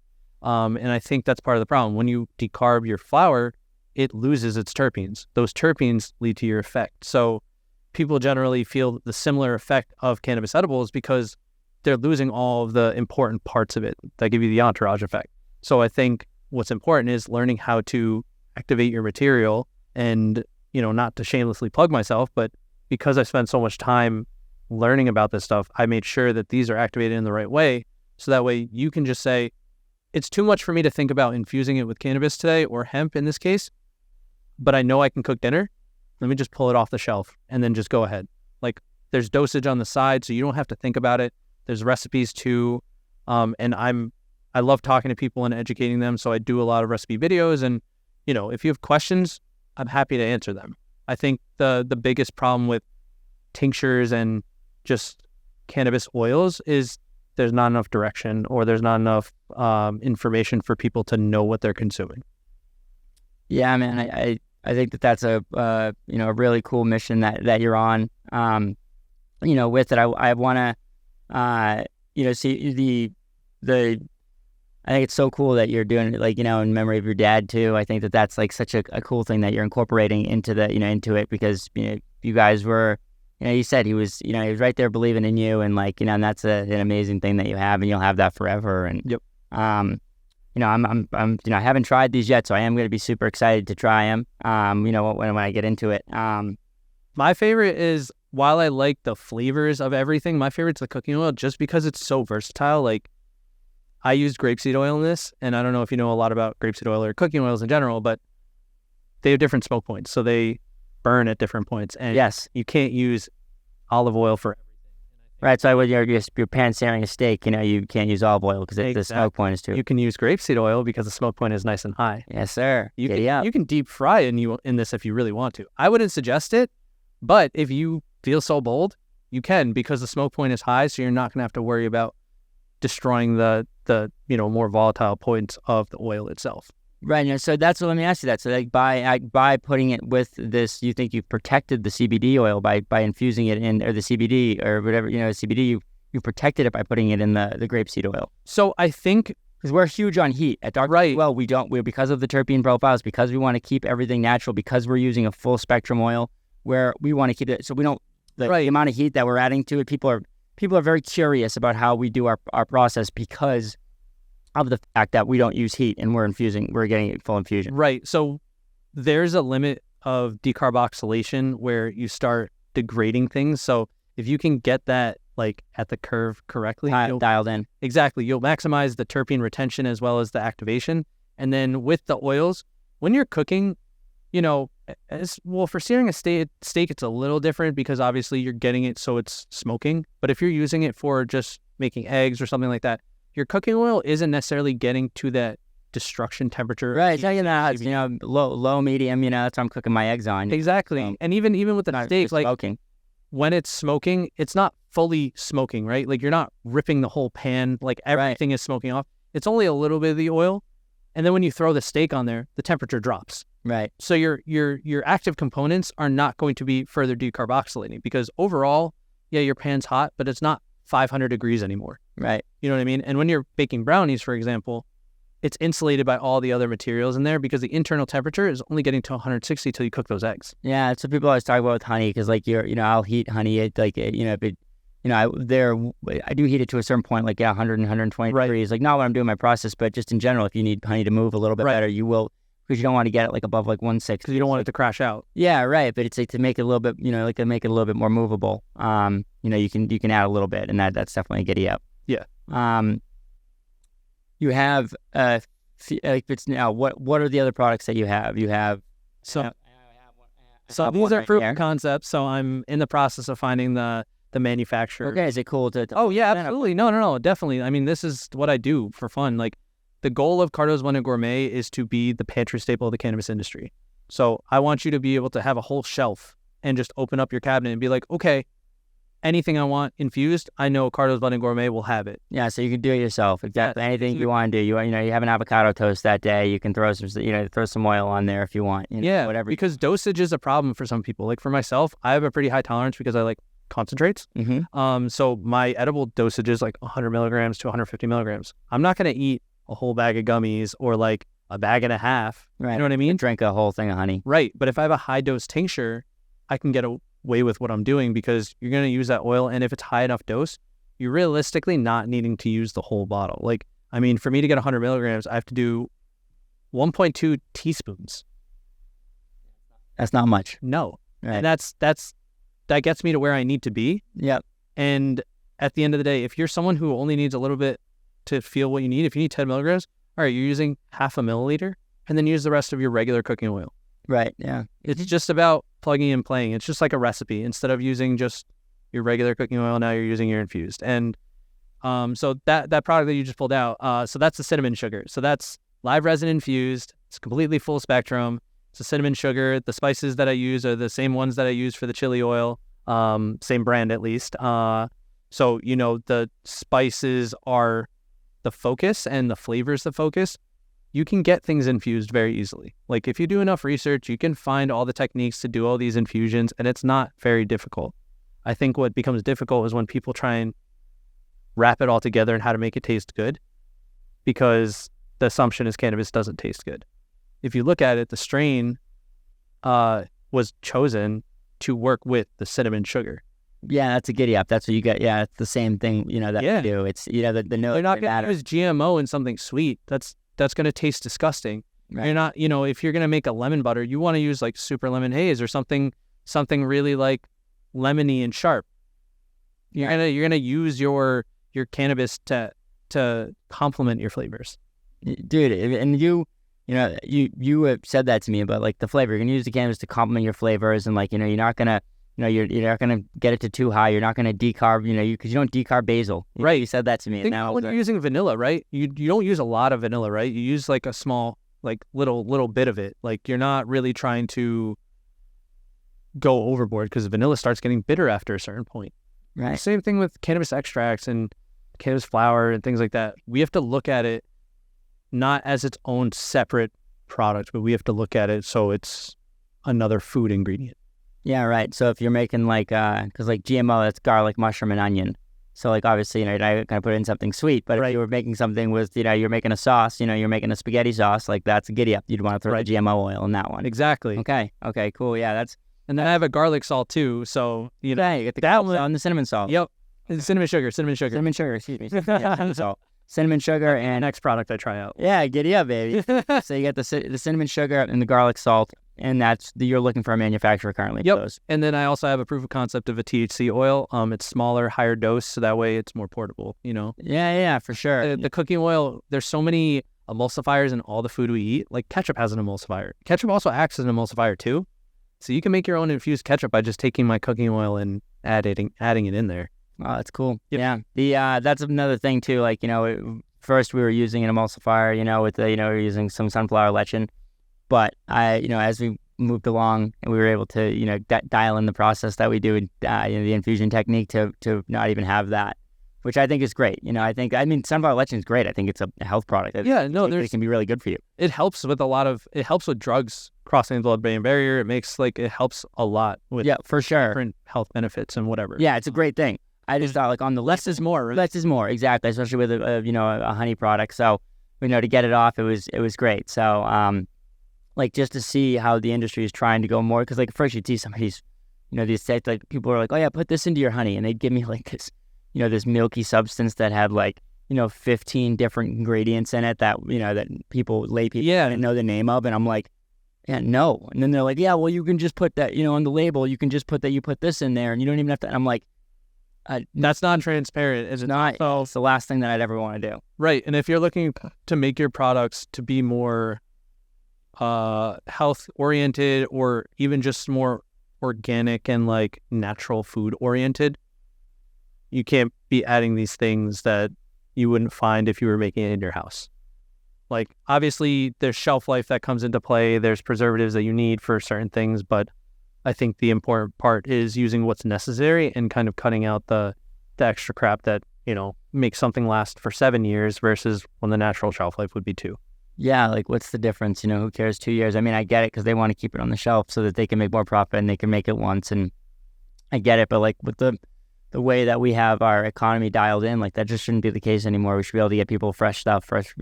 And I think that's part of the problem. When you decarb your flower, it loses its terpenes. Those terpenes lead to your effect. So people generally feel the similar effect of cannabis edibles because they're losing all of the important parts of it that give you the entourage effect. So I think what's important is learning how to activate your material, and, not to shamelessly plug myself, but because I spent so much time learning about this stuff, I made sure that these are activated in the right way. So that way you can just say, it's too much for me to think about infusing it with cannabis today, or hemp in this case, but I know I can cook dinner. Let me just pull it off the shelf and then just go ahead. There's dosage on the side, so you don't have to think about it. There's recipes too. And I love talking to people and educating them. So I do a lot of recipe videos, and, if you have questions, I'm happy to answer them. I think the biggest problem with tinctures and just cannabis oils is there's not enough direction, or there's not enough information for people to know what they're consuming. Yeah, man, I think that's a really cool mission that you're on. With it, I want to see the. I think it's so cool that you're doing it, in memory of your dad too. I think that's such a cool thing that you're incorporating into into it, because you guys were. You said he was right there believing in you, and and that's an amazing thing that you have, and you'll have that forever. And yep. I'm I haven't tried these yet, so I am going to be super excited to try them. When I get into it. My favorite is, while I like the flavors of everything, my favorite's the cooking oil, just because it's so versatile. I used grapeseed oil in this, and I don't know if you know a lot about grapeseed oil or cooking oils in general, but they have different smoke points, so they burn at different points. And yes, you can't use olive oil for everything. Right, so when you're pan searing a steak, you can't use olive oil because the smoke point is too. You can use grapeseed oil because the smoke point is nice and high. Yes, sir. You can deep fry in this if you really want to. I wouldn't suggest it, but if you feel so bold, you can, because the smoke point is high, so you're not going to have to worry about destroying the more volatile points of the oil itself. Right. So that's what, let me ask you that. So like by putting it with this, you think you've protected the CBD oil by infusing it in, or the CBD or whatever, CBD, you protected it by putting it in the grapeseed oil. So I think, because we're huge on heat at Dr. Right. Well, we're because of the terpene profiles, because we want to keep everything natural, because we're using a full spectrum oil where we want to keep it. So we don't, the amount of heat that we're adding to it, people are very curious about how we do our process because of the fact that we don't use heat and we're getting it full infusion. Right. So there's a limit of decarboxylation where you start degrading things. So if you can get that like at the curve correctly, dialed in. Exactly. You'll maximize the terpene retention as well as the activation. And then with the oils, when you're cooking, for searing a steak, it's a little different because obviously you're getting it so it's smoking. But if you're using it for just making eggs or something like that, your cooking oil isn't necessarily getting to that destruction temperature. Right. So, low, medium, that's what I'm cooking my eggs on. Exactly. And even with the steak, like smoking. When it's smoking, it's not fully smoking, right? Like you're not ripping the whole pan, like everything is smoking off. It's only a little bit of the oil. And then when you throw the steak on there, the temperature drops. Right. So your active components are not going to be further decarboxylating because overall, your pan's hot, but it's not 500 degrees anymore. Right. You know what I mean? And when you're baking brownies, for example, it's insulated by all the other materials in there because the internal temperature is only getting to 160 till you cook those eggs. Yeah, that's what people always talk about with honey because like I'll heat honey I do heat it to a certain point, like 100 and 120 degrees. Like not when I'm doing my process, but just in general, if you need honey to move a little bit better, you will, because you don't want to get it like above like 160. Because you don't want it to crash out. Yeah, right. But it's like to make it a little bit, to make it a little bit more movable. You can add a little bit, and that's definitely a giddy up. Yeah. You have it's now what are the other products that you have? You have so these are proof of concepts. So I'm in the process of finding the manufacturer. Okay, is it cool to Oh yeah, absolutely. No, definitely. I mean, this is what I do for fun. Like the goal of Cardoz Blended Gourmet is to be the pantry staple of the cannabis industry. So I want you to be able to have a whole shelf and just open up your cabinet and be like, okay, anything I want infused, I know Cardoz Blended Gourmet will have it. Yeah, so you can do it yourself. Exactly. Anything you want to do. You have an avocado toast that day, you can throw some oil on there if you want. Whatever. Because dosage is a problem for some people. Like for myself, I have a pretty high tolerance because I like concentrates. Mm-hmm. So my edible dosage is like 100 milligrams to 150 milligrams. I'm not going to eat a whole bag of gummies or like a bag and a half. Right. You know what I mean? Drink a whole thing of honey. Right. But if I have a high dose tincture, I can get away with what I'm doing because you're going to use that oil. And if it's high enough dose, you're realistically not needing to use the whole bottle. Like, I mean, for me to get 100 milligrams, I have to do 1.2 teaspoons. That's not much. No. Right. And that gets me to where I need to be. Yep. And at the end of the day, if you're someone who only needs a little bit to feel what you need, if you need 10 milligrams, all right, you're using half a milliliter and then use the rest of your regular cooking oil. Right. Yeah. It's just about plugging and playing. It's just like a recipe. Instead of using just your regular cooking oil, now you're using your infused. And so that product that you just pulled out, so that's the cinnamon sugar. So that's live resin infused. It's completely full spectrum. It's a cinnamon sugar. The spices that I use are the same ones that I use for the chili oil, same brand at least. So, the spices are the focus and the flavors the focus. You can get things infused very easily. Like if you do enough research, you can find all the techniques to do all these infusions, and it's not very difficult. I think what becomes difficult is when people try and wrap it all together and how to make it taste good, because the assumption is cannabis doesn't taste good. If you look at it, the strain was chosen to work with the cinnamon sugar. Yeah, that's a giddy up. That's what you get. Yeah, it's the same thing, that you do. It's, the note. They're not going to use GMO in something sweet. That's going to taste disgusting. Right. You're not, if you're going to make a lemon butter, you want to use like super lemon haze or something really like lemony and sharp. You're going to use your cannabis to complement your flavors. Dude, and you have said that to me about like the flavor. You're going to use the cannabis to complement your flavors, and like, you're not going to, you're not going to get it to too high. You're not going to decarb, because you don't decarb basil. Right. You said that to me. And now when you're using vanilla, right? You don't use a lot of vanilla, right? You use like a small, like little bit of it. Like you're not really trying to go overboard because vanilla starts getting bitter after a certain point. Right. Same thing with cannabis extracts and cannabis flower and things like that. We have to look at it not as its own separate product, but we have to look at it so it's another food ingredient. Yeah, right. So if you're making like, because like GMO, that's garlic, mushroom, and onion. So like obviously, you're not going to put in something sweet, but if you were making something with, you're making a sauce, you're making a spaghetti sauce, like that's a giddy up. You'd want to throw the GMO oil in that one. Exactly. Okay, cool. Yeah, and then I have a garlic salt too. So, you get the that one and the cinnamon salt. Yep. Cinnamon sugar, excuse me. Yeah, so cinnamon sugar and next product I try out. Yeah, giddy up, baby. So you get the cinnamon sugar and the garlic salt, and you're looking for a manufacturer currently. Yep. For those. And then I also have a proof of concept of a THC oil. It's smaller, higher dose, so that way it's more portable. Yeah, for sure. The cooking oil. There's so many emulsifiers in all the food we eat. Like ketchup has an emulsifier. Ketchup also acts as an emulsifier too. So you can make your own infused ketchup by just taking my cooking oil and adding it in there. Oh, that's cool. Yep. Yeah. That's another thing too. Like, first we were using an emulsifier, with we were using some sunflower lecithin, but as we moved along and we were able to, dial in the process that we do, the infusion technique to not even have that, which I think is great. Sunflower lecithin is great. I think it's a health product. It can be really good for you. It helps with with drugs crossing the blood-brain barrier. It helps a lot with for sure different health benefits and whatever. Yeah, it's a great thing. I just thought on the less is more. Less is more, exactly. Especially with a honey product. So to get it off, it was great. So just to see how the industry is trying to go more, because like first you'd see somebody's these like people are like, oh yeah, put this into your honey, and they'd give me like this this milky substance that had like 15 different ingredients in it that that lay people didn't know the name of, and I'm like, yeah, no. And then they're like, yeah, well you can just put that on the label, you can just put that you put this in there, and you don't even have to. And I'm like. That's not transparent, is it? Not. So it's the last thing that I'd ever want to do. Right. And if you're looking to make your products to be more health oriented or even just more organic and like natural food oriented, you can't be adding these things that you wouldn't find if you were making it in your house. Like obviously there's shelf life that comes into play. There's preservatives that you need for certain things, but I think the important part is using what's necessary and kind of cutting out the extra crap that, makes something last for 7 years versus when the natural shelf life would be 2. Yeah, like what's the difference? Who cares 2 years? I mean, I get it because they want to keep it on the shelf so that they can make more profit and they can make it once. And I get it. But like with the way that we have our economy dialed in, like that just shouldn't be the case anymore. We should be able to get people fresh stuff, fresh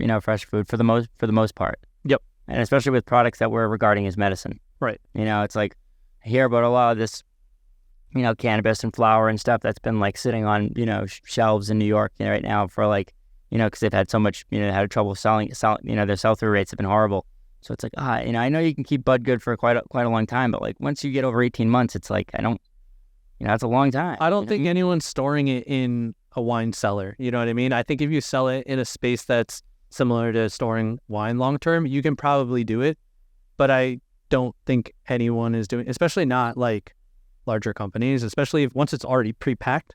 food for the most part. Yep. And especially with products that we're regarding as medicine. Right. It's like, I hear about a lot of this, cannabis and flower and stuff that's been like sitting on, shelves in New York right now for like, because they've had so much, had trouble selling, their sell-through rates have been horrible. So it's like, I know you can keep bud good for quite a long time, but like once you get over 18 months, it's like, that's a long time. I don't think anyone's storing it in a wine cellar. You know what I mean? I think if you sell it in a space that's similar to storing wine long-term, you can probably do it. But I don't think anyone is doing, especially not like larger companies, especially if once it's already pre-packed,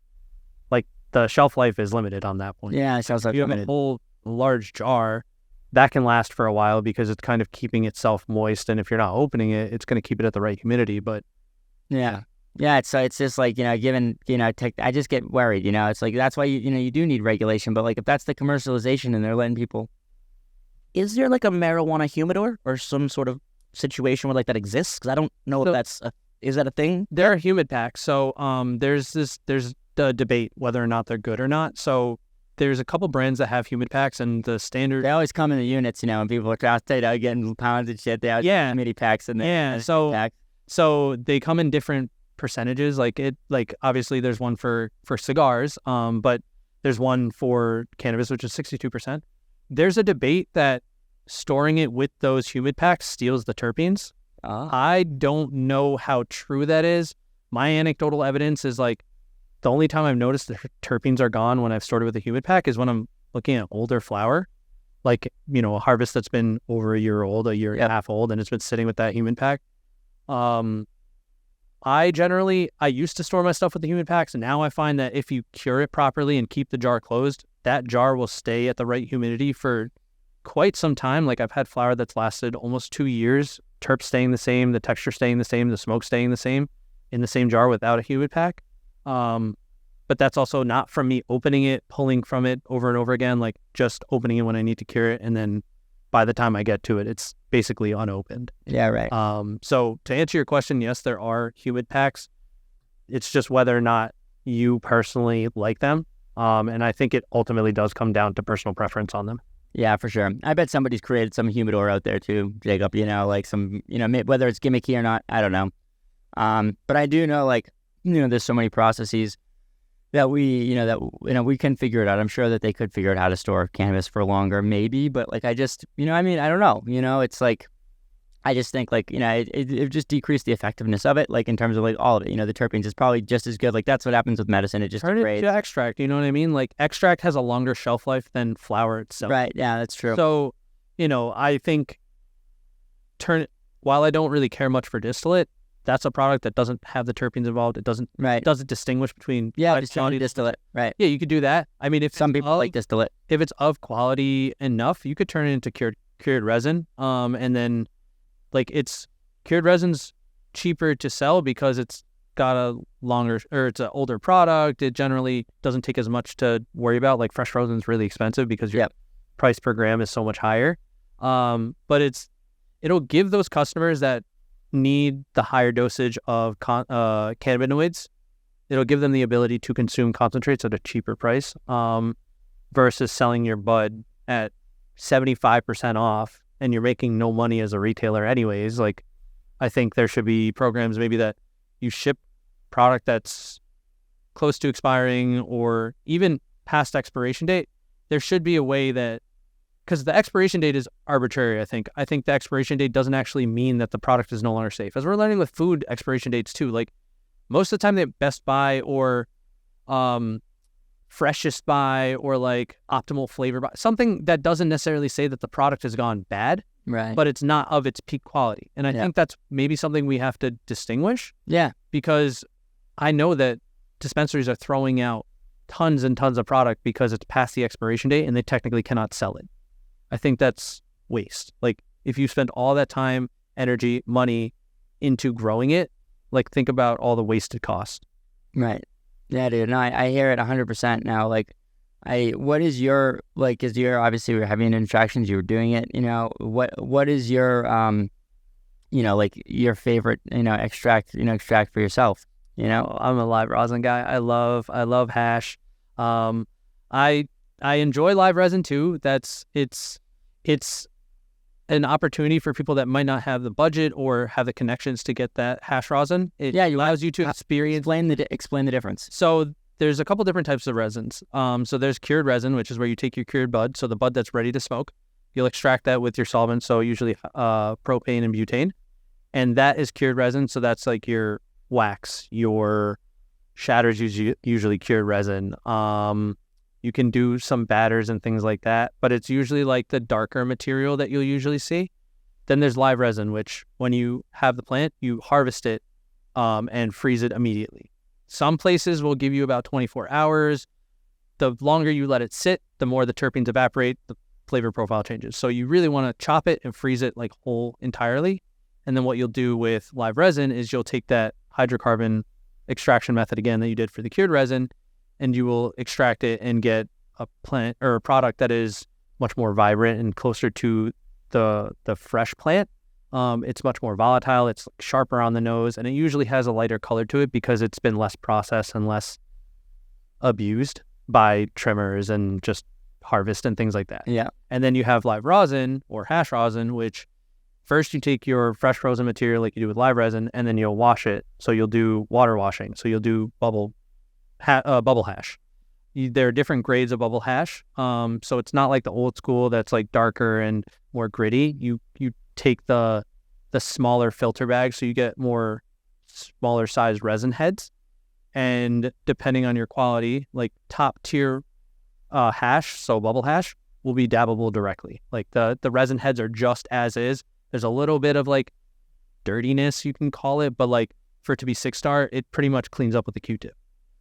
like the shelf life is limited on that point. Yeah, shelf life you have a whole large jar that can last for a while because it's kind of keeping itself moist, and if you're not opening it, it's going to keep it at the right humidity. But it's just like given I just get worried. It's like that's why you do need regulation. But like if that's the commercialization and they're letting people, is there like a marijuana humidor or some sort of situation where like that exists? Because I don't know if that's is that a thing? There are humid packs. So there's the debate whether or not they're good or not. So there's a couple brands that have humid packs, and the standard, they always come in the units, and people are getting pounds and shit. They have mini packs in there. So they come in different percentages. Like obviously there's one for cigars, but there's one for cannabis, which is 62%. There's a debate that storing it with those humid packs steals the terpenes. I don't know how true that is. My anecdotal evidence is like the only time I've noticed the terpenes are gone when I've stored it with a humid pack is when I'm looking at older flower, like, a harvest that's been over a year old, a year and a half old, and it's been sitting with that humid pack. I used to store my stuff with the humid packs, and now I find that if you cure it properly and keep the jar closed, that jar will stay at the right humidity for quite some time. Like I've had flower that's lasted almost 2 years, terp staying the same, the texture staying the same, the smoke staying the same. in the same jar without a humid pack. But that's also not from me opening it, pulling from it over and over again, like just opening it when I need to cure it. And then by the time I get to it, it's basically unopened. Yeah, right. So to answer your question, yes, there are humid packs. It's just whether or not you personally like them. And I think it ultimately does come down to personal preference on them. Yeah, for sure. I bet somebody's created some humidor out there too, Jacob, like some, whether it's gimmicky or not, I don't know. But I do know, there's so many processes that we can figure it out. I'm sure that they could figure out how to store cannabis for longer, maybe, but I just, I don't know, it's I just think it just decreased the effectiveness of it, in terms of all of it, the terpenes is probably just as good. That's what happens with medicine. It just turn degrades. it to extract. You know what I mean? Extract has a longer shelf life than flower itself. Right. Yeah, that's true. So, I think while I don't really care much for distillate, that's a product that doesn't have the terpenes involved. It doesn't distinguish between just distillate. Right. Yeah, you could do that. I mean, if some people like distillate, if it's of quality enough, you could turn it into cured resin. And then it's cured resin's cheaper to sell because it's got a longer, or it's an older product. It generally doesn't take as much to worry about. Fresh frozen is really expensive because your price per gram is so much higher. But it'll give those customers that need the higher dosage of cannabinoids. It'll give them the ability to consume concentrates at a cheaper price, versus selling your bud at 75% off and you're making no money as a retailer anyways. I think there should be programs maybe that you ship product that's close to expiring or even past expiration date. There should be a way that, because the expiration date is arbitrary, I think. I think the expiration date doesn't actually mean that the product is no longer safe. As we're learning with food expiration dates too, most of the time they have Best Buy or Freshest Buy or Optimal Flavor Buy, something that doesn't necessarily say that the product has gone bad, right? But it's not of its peak quality. And I think that's maybe something we have to distinguish. Yeah. Because I know that dispensaries are throwing out tons and tons of product because it's past the expiration date and they technically cannot sell it. I think that's waste. If you spend all that time, energy, money into growing it, think about all the wasted cost. Right. Yeah, dude. No, I hear it 100% now. What is your, obviously we're having interactions, you were doing it, what is your, your favorite, extract for yourself, I'm a live rosin guy. I love hash. I enjoy live resin too. It's an opportunity for people that might not have the budget or have the connections to get that hash rosin. It allows you to experience. Explain the difference. So there's a couple different types of resins. So there's cured resin, which is where you take your cured bud, so the bud that's ready to smoke. You'll extract that with your solvent, so usually propane and butane, and that is cured resin. So that's your wax, your shatters usually cured resin. You can do some batters and things like that, but it's usually the darker material that you'll usually see. Then there's live resin, which when you have the plant, you harvest it and freeze it immediately. Some places will give you about 24 hours. The longer you let it sit, the more the terpenes evaporate, the flavor profile changes. So you really want to chop it and freeze it whole entirely. And then what you'll do with live resin is you'll take that hydrocarbon extraction method again that you did for the cured resin, and you will extract it and get a plant or a product that is much more vibrant and closer to the fresh plant. It's much more volatile. It's sharper on the nose, and it usually has a lighter color to it because it's been less processed and less abused by trimmers and just harvest and things like that. Yeah. And then you have live rosin or hash rosin, which first you take your fresh frozen material like you do with live resin, and then you'll wash it. So you'll do water washing. So you'll do bubble hash. There are different grades of bubble hash. So it's not like the old school that's darker and more gritty. You take the smaller filter bag, so you get more smaller sized resin heads. And depending on your quality, top tier hash, so bubble hash, will be dabbable directly. The resin heads are just as is. There's a little bit of dirtiness, you can call it, but for it to be 6-star, it pretty much cleans up with a Q-tip.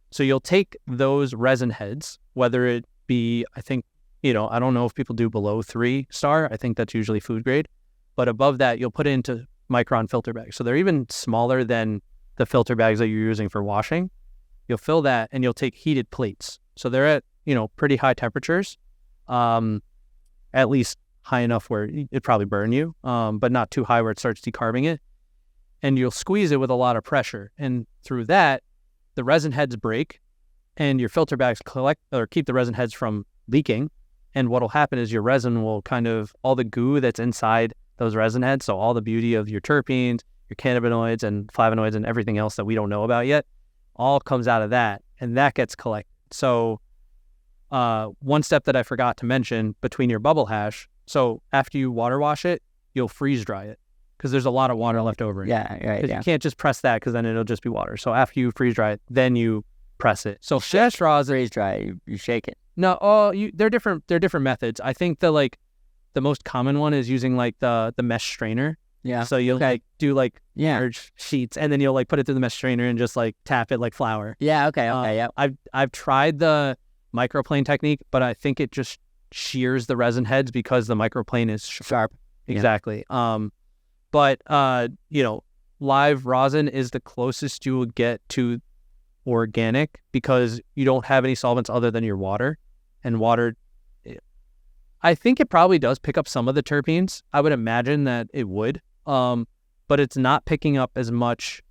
So you'll take those resin heads, whether it be, I think, I don't know if people do below 3-star. I think that's usually food grade. But above that, you'll put it into micron filter bags. So they're even smaller than the filter bags that you're using for washing. You'll fill that and you'll take heated plates. So they're at, pretty high temperatures, at least high enough where it'd probably burn you, but not too high where it starts decarbing it. And you'll squeeze it with a lot of pressure. And through that, the resin heads break and your filter bags collect or keep the resin heads from leaking. And what'll happen is your resin will all the goo that's inside those resin heads, so all the beauty of your terpenes, your cannabinoids and flavonoids and everything else that we don't know about yet, all comes out of that, and that gets collected. So one step that I forgot to mention between your bubble hash, so after you water wash it, you'll freeze dry it because there's a lot of water left over. Yeah, right. Yeah. You can't just press that because then it'll just be water. So after you freeze dry it, then you press it. So hash rosin, freeze dry, you shake it. No, they're different. They're different methods. I think the most common one is using the mesh strainer. Yeah. So you'll do large sheets, and then you'll put it through the mesh strainer and just tap it like flour. Yeah. Okay. Yeah. I've tried the microplane technique, but I think it just shears the resin heads because the microplane is sharp. Exactly. But live rosin is the closest you will get to organic because you don't have any solvents other than your water, and water, I think it probably does pick up some of the terpenes. I would imagine that it would, but it's not picking up as much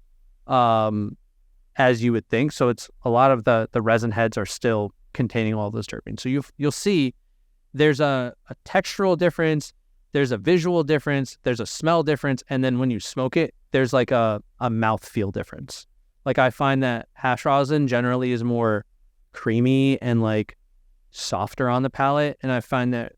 as you would think. So it's a lot of the resin heads are still containing all those terpenes. So you'll see there's a textural difference, there's a visual difference, there's a smell difference, and then when you smoke it, there's a mouthfeel difference. I find that hash rosin generally is more creamy and softer on the palate, and I find that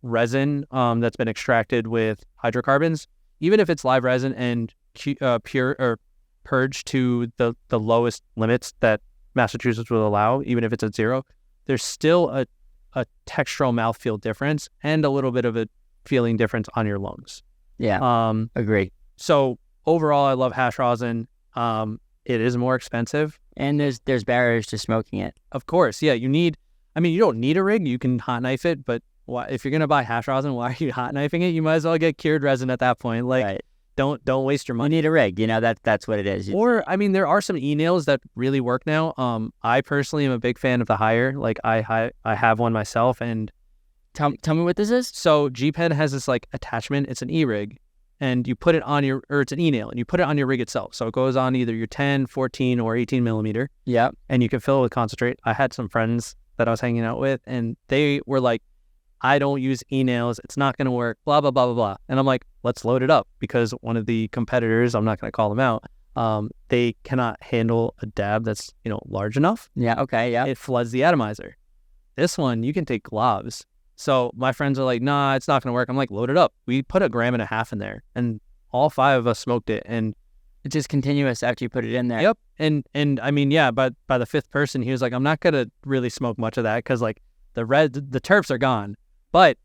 resin that's been extracted with hydrocarbons, even if it's live resin and pure or purged to the lowest limits that Massachusetts will allow, even if it's at 0, there's still a textural mouthfeel difference and a little bit of a feeling difference on your lungs. Yeah. Agree. So overall, I love hash rosin. It is more expensive, and there's barriers to smoking it. Of course, yeah. You don't need a rig. You can hot knife it, but if you're gonna buy hash rosin, why are you hot knifing it? You might as well get cured resin at that point. Right. Don't waste your money. You need a rig. That's what it is. Or there are some e-nails that really work now. I personally am a big fan of the higher. I have one myself, and tell me what this is. So G-Pen has this attachment. It's an e-rig. And you put it on it's an e-nail, and you put it on your rig itself. So it goes on either your 10, 14, or 18 millimeter. Yeah. And you can fill it with concentrate. I had some friends that I was hanging out with, and they were like, I don't use e-nails. It's not going to work, blah, blah, blah, blah, blah. And I'm like, let's load it up, because one of the competitors, I'm not going to call them out, they cannot handle a dab that's, large enough. Yeah. Okay. Yeah. It floods the atomizer. This one, you can take gloves. So my friends are like, nah, it's not going to work. I'm like, load it up. We put 1.5 grams in there, and all 5 of us smoked it. And it's just continuous after you put it in there. Yep. And I mean, yeah, but by the 5th person, he was like, I'm not going to really smoke much of that because the terps are gone, but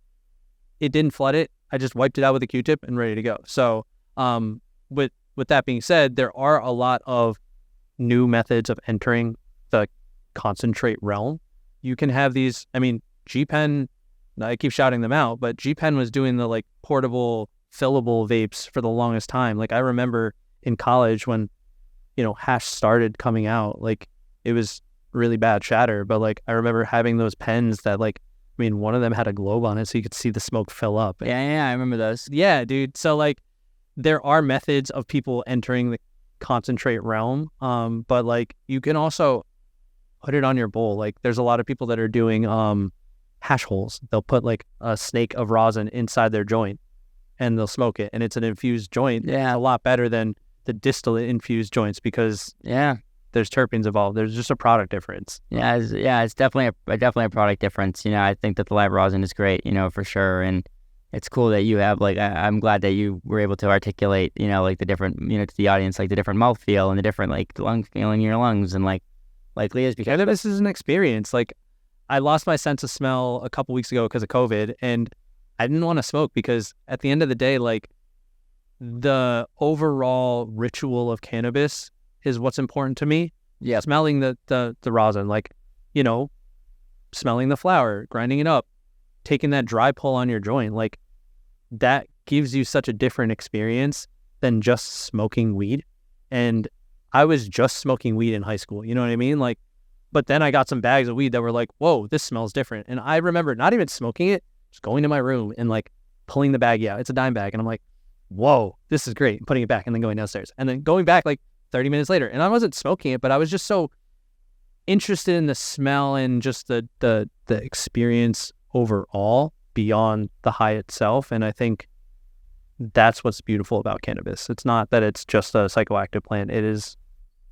it didn't flood it. I just wiped it out with a Q-tip and ready to go. So with that being said, there are a lot of new methods of entering the concentrate realm. You can have these, G-Pen, I keep shouting them out, but G-Pen was doing the portable fillable vapes for the longest time. I remember in college when, hash started coming out, it was really bad shatter, but I remember having those pens that one of them had a globe on it so you could see the smoke fill up. Yeah, I remember those. Yeah, dude. So there are methods of people entering the concentrate realm, but you can also put it on your bowl. There's a lot of people that are doing hash holes. They'll put a snake of rosin inside their joint and they'll smoke it, and it's an infused joint. Yeah. A lot better than the distillate infused joints because there's terpenes involved. There's just a product difference. It's definitely a product difference. I think that the live rosin is great, for sure, and it's cool that you have I'm glad that you were able to articulate, the different, to the audience, the different mouthfeel and the different lung feeling in your lungs, and like Leah's, because this is an experience. I lost my sense of smell a couple weeks ago because of COVID, and I didn't want to smoke because at the end of the day, the overall ritual of cannabis is what's important to me. Yeah. Smelling the rosin, smelling the flower, grinding it up, taking that dry pull on your joint, that gives you such a different experience than just smoking weed. And I was just smoking weed in high school. You know what I mean? Like, but then I got some bags of weed that were like, whoa, this smells different. And I remember not even smoking it, just going to my room and like pulling the baggie out. It's a dime bag. And I'm like, whoa, this is great. Putting it back and then going downstairs and then going back like 30 minutes later. And I wasn't smoking it, but I was just so interested in the smell and just the experience overall beyond the high itself. And I think that's what's beautiful about cannabis. It's not that it's just a psychoactive plant. It is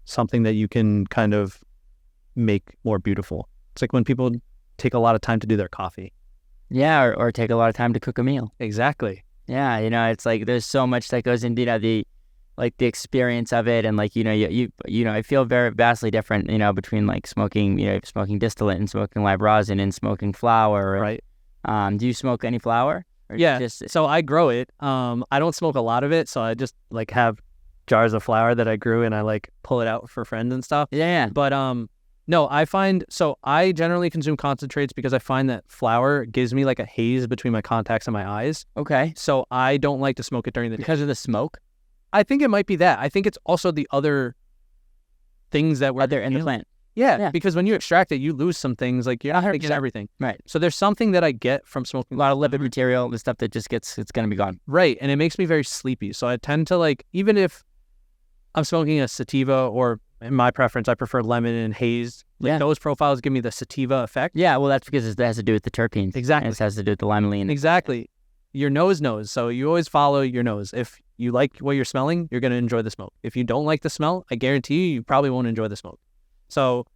something that you can kind of make more beautiful. It's like when people take a lot of time to do their coffee. Yeah, or take a lot of time to cook a meal. Exactly. Yeah, it's like there's so much that goes into the experience of it, and like you I feel very vastly different between like smoking smoking distillate and smoking live rosin and smoking flower. Right. Do you smoke any flower? Or Yeah. So I grow it. I don't smoke a lot of it, so I just like have jars of flower that I grew and I like pull it out for friends and stuff. Yeah. But no, I generally consume concentrates because I find that flower gives me like a haze between my contacts and my eyes. Okay. So I don't like to smoke it during the day. Because of the smoke? I think it might be that. I think it's also the other things that were there in the plant. Yeah, because when you extract it, you lose some things. Like you're not going to get everything. Right. So there's something that I get from smoking a lot of lipid material, the stuff that just it's going to be gone. Right, and it makes me very sleepy. So I tend to like, even if I'm smoking a sativa, or in my preference, I prefer lemon and haze. Like those profiles give me the sativa effect. Yeah, well, that's because it has to do with the terpenes. Exactly. And it has to do with the limonene. Exactly. Your nose knows, so you always follow your nose. If you like what you're smelling, you're going to enjoy the smoke. If you don't like the smell, I guarantee you probably won't enjoy the smoke. So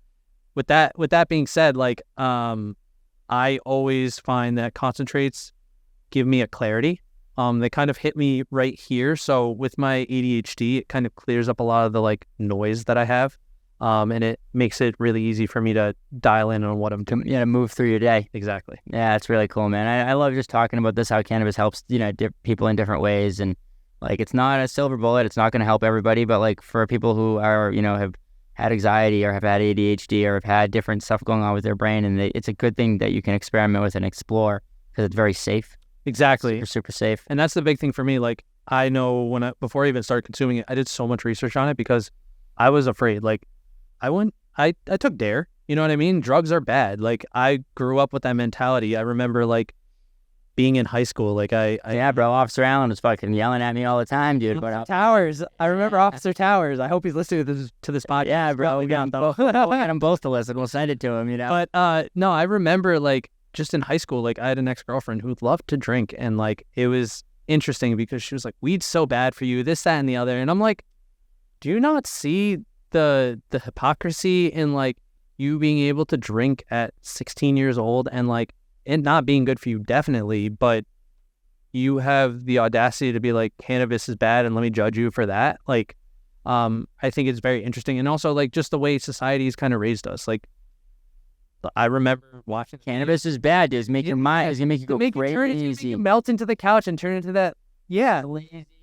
with that being said, like I always find that concentrates give me a clarity. They kind of hit me right here. So with my ADHD, it kind of clears up a lot of the like noise that I have. And it makes it really easy for me to dial in on what I'm doing. Yeah, to move through your day. Exactly. Yeah, it's really cool, man. I love just talking about this, how cannabis helps, people in different ways. And like, it's not a silver bullet. It's not going to help everybody. But like for people who are, have had anxiety or have had ADHD or have had different stuff going on with their brain, and it's a good thing that you can experiment with and explore because it's very safe. Exactly. Super, super safe. And that's the big thing for me. Like, I know before I even started consuming it, I did so much research on it because I was afraid. Like, I took DARE, you know what I mean? Drugs are bad. Like, I grew up with that mentality. I remember, like, being in high school, like, yeah, bro, Officer Allen was fucking yelling at me all the time, dude. Towers. I remember Officer Towers. I hope he's listening to this podcast. Yeah, bro, we'll get them both to listen. We'll send it to him, But, no, I remember, like, just in high school, like, I had an ex-girlfriend who loved to drink, and, like, it was interesting because she was like, weed's so bad for you, this, that, and the other. And I'm like, do you not see the hypocrisy in like you being able to drink at 16 years old and like it not being good for you, definitely, but you have the audacity to be like, cannabis is bad and let me judge you for that? Like, I think it's very interesting. And also like just the way society's kind of raised us. Like, I remember watching cannabis is bad, dude. It's make your mind, it's gonna make you go crazy. Make you melt into the couch and turn into that. Yeah.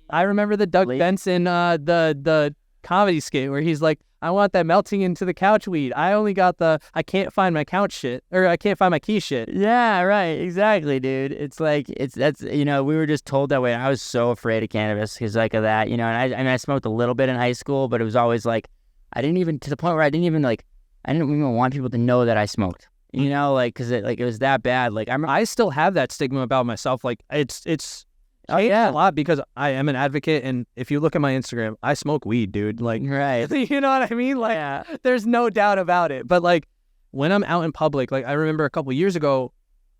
I remember the Doug Benson, the comedy skit where he's like, I want that melting into the couch weed. I only got I can't find my couch shit, or I can't find my key shit. Yeah, right. Exactly, dude. It's like, that's we were just told that way. And I was so afraid of cannabis because like of that, and I smoked a little bit in high school, but it was always like, to the point where I didn't even want people to know that I smoked, like, cause it was that bad. Like I still have that stigma about myself. Like it's oh yeah, a lot because I am an advocate, and if you look at my Instagram, I smoke weed, dude. Like, right? You know what I mean? Like, yeah. There's no doubt about it. But like, when I'm out in public, like I remember a couple years ago,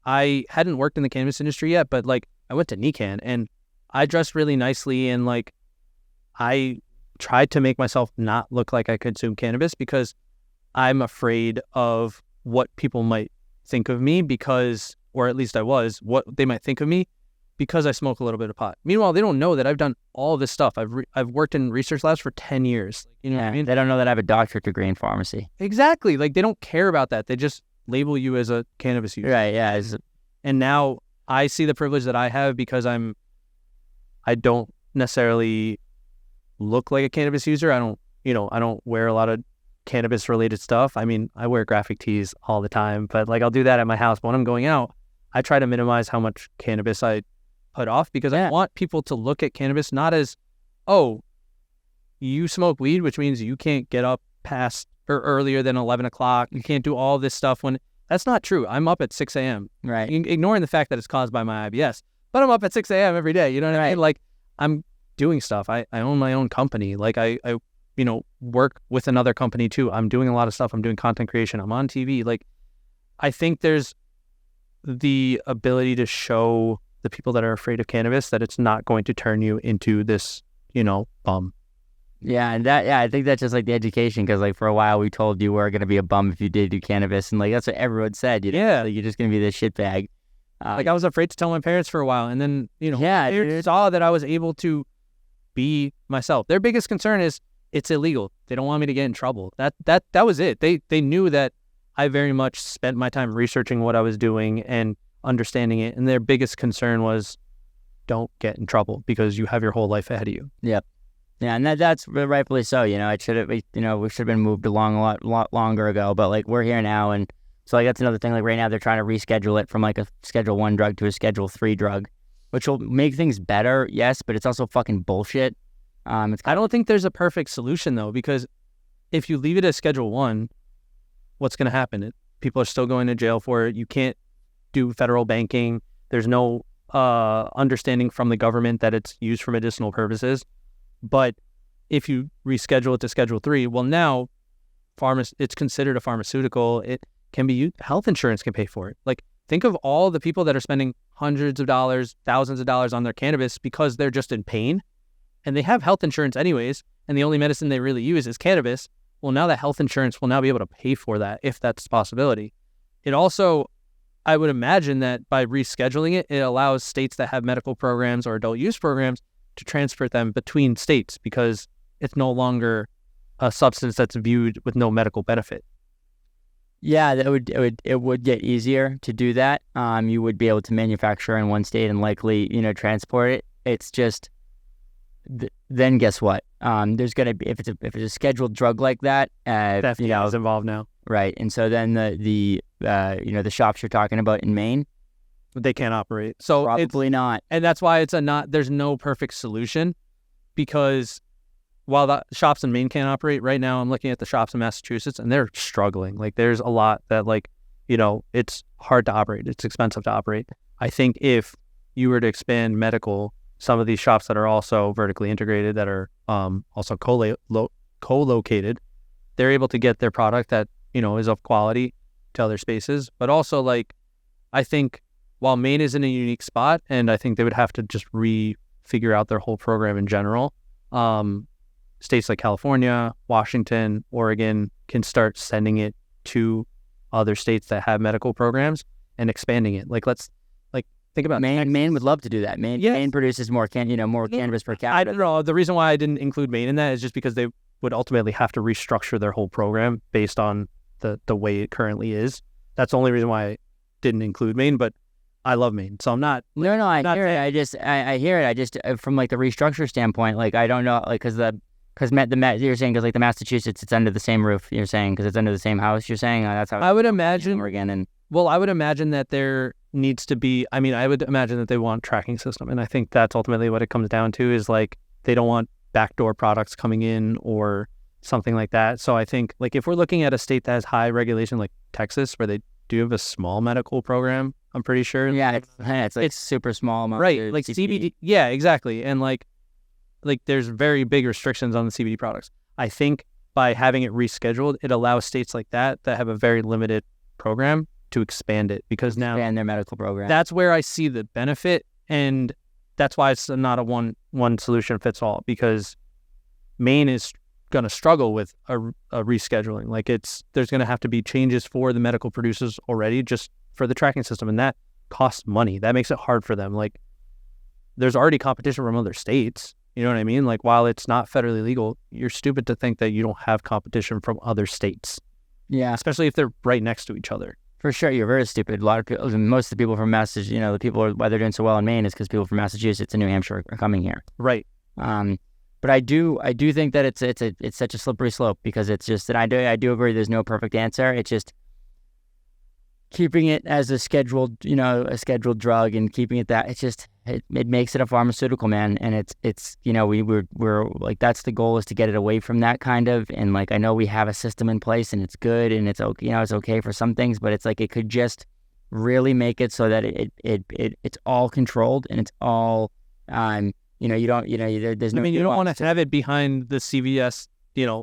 I hadn't worked in the cannabis industry yet, but like I went to NECAN and I dressed really nicely, and like I tried to make myself not look like I consume cannabis because I'm afraid of what people might think of me because, or at least I was, what they might think of me because I smoke a little bit of pot. Meanwhile, they don't know that I've done all this stuff. I've worked in research labs for 10 years. You know what I mean? They don't know that I have a doctorate degree in pharmacy. Exactly. Like, they don't care about that. They just label you as a cannabis user. Right, yeah. And now I see the privilege that I have because I don't necessarily look like a cannabis user. I don't wear a lot of cannabis related stuff. I mean, I wear graphic tees all the time, but like I'll do that at my house. But when I'm going out, I try to minimize how much cannabis I put off because I want people to look at cannabis not as, oh, you smoke weed, which means you can't get up past or earlier than 11 o'clock. You can't do all this stuff when that's not true. I'm up at 6 a.m. Right. Ignoring the fact that it's caused by my IBS, but I'm up at 6 a.m. every day. You know what I mean? Like, I'm doing stuff. I own my own company. Like, I work with another company too. I'm doing a lot of stuff. I'm doing content creation. I'm on TV. Like, I think there's the ability to show the people that are afraid of cannabis that it's not going to turn you into this, bum. Yeah, and I think that's just like the education, because like for a while we told you we're going to be a bum if you did do cannabis, and like that's what everyone said. Yeah, like, you're just going to be this shitbag. Like, I was afraid to tell my parents for a while, and then they saw that I was able to be myself. Their biggest concern is it's illegal. They don't want me to get in trouble. That was it. They knew that I very much spent my time researching what I was doing and understanding it, and their biggest concern was don't get in trouble because you have your whole life ahead of you. Yep. Yeah, and that's rightfully so. It should have, we should have been moved along a lot longer ago. But like we're here now, and so like that's another thing. Like right now, they're trying to reschedule it from like a Schedule 1 drug to a Schedule 3 drug, which will make things better, yes, but it's also fucking bullshit. I don't think there's a perfect solution though, because if you leave it as Schedule 1, what's going to happen? People are still going to jail for it. You can't do federal banking. There's no understanding from the government that it's used for medicinal purposes. But if you reschedule it to Schedule 3, well, now it's considered a pharmaceutical. It can be used. Health insurance can pay for it. Like, think of all the people that are spending hundreds of dollars, thousands of dollars on their cannabis because they're just in pain, and they have health insurance anyways, and the only medicine they really use is cannabis. Well, now that health insurance will now be able to pay for that, if that's a possibility. It also, I would imagine that by rescheduling it, it allows states that have medical programs or adult use programs to transfer them between states, because it's no longer a substance that's viewed with no medical benefit. Yeah, it would get easier to do that. You would be able to manufacture in one state and likely transport it. It's just then guess what? There's gonna be if it's a scheduled drug like that. FDA is involved now, right? And so then the shops you're talking about in Maine, they can't operate. So probably not. And that's why there's no perfect solution, because while the shops in Maine can't operate right now, I'm looking at the shops in Massachusetts and they're struggling. Like, there's a lot that it's hard to operate. It's expensive to operate. I think if you were to expand medical, some of these shops that are also vertically integrated, that are also co-located, they're able to get their product that, is of quality to other spaces. But also, like, I think while Maine is in a unique spot, and I think they would have to just figure out their whole program in general, states like California, Washington, Oregon can start sending it to other states that have medical programs and expanding it. Like, think about Maine. Maine would love to do that. Maine produces more cannabis per capita. I don't know. The reason why I didn't include Maine in that is just because they would ultimately have to restructure their whole program based on the way it currently is. That's the only reason why I didn't include Maine, but I love Maine, so I'm not. No, I hear it. I hear it. I just from like the restructure standpoint, like I don't know, like because you're saying because like the Massachusetts, it's under the same roof. You're saying because it's under the same house. You're saying that's how I would imagine. Oregon and I would imagine that there needs to be. I mean, I would imagine that they want tracking system, and I think that's ultimately what it comes down to. Is like they don't want backdoor products coming in or something like that. So I think like if we're looking at a state that has high regulation, like Texas, where they do have a small medical program, I'm pretty sure. Yeah, it's super small amount. Right, like CBD. Yeah, exactly. And like there's very big restrictions on the CBD products. I think by having it rescheduled, it allows states like that have a very limited program to expand it, because now expand their medical program. That's where I see the benefit, and that's why it's not a one solution fits all, because Maine is going to struggle with a rescheduling. Like there's going to have to be changes for the medical producers already just for the tracking system, and that costs money. That makes it hard for them. Like there's already competition from other states. You know what I mean? Like while it's not federally legal, you're stupid to think that you don't have competition from other states. Yeah. Especially if they're right next to each other. For sure, you're very stupid. A lot of people, most of the people from Massachusetts, the people why they're doing so well in Maine is because people from Massachusetts and New Hampshire are coming here. Right. But I do think that it's such a slippery slope, because it's just that I do agree there's no perfect answer. It's just keeping it as a scheduled drug and keeping it that, it's just, it makes it a pharmaceutical, man. And it's we're like, that's the goal, is to get it away from that kind of. And like, I know we have a system in place and it's good and it's okay, it's okay for some things, but it's like, it could just really make it so that it's all controlled and it's all, you don't, there's no. I mean, you don't want to have it behind the CVS,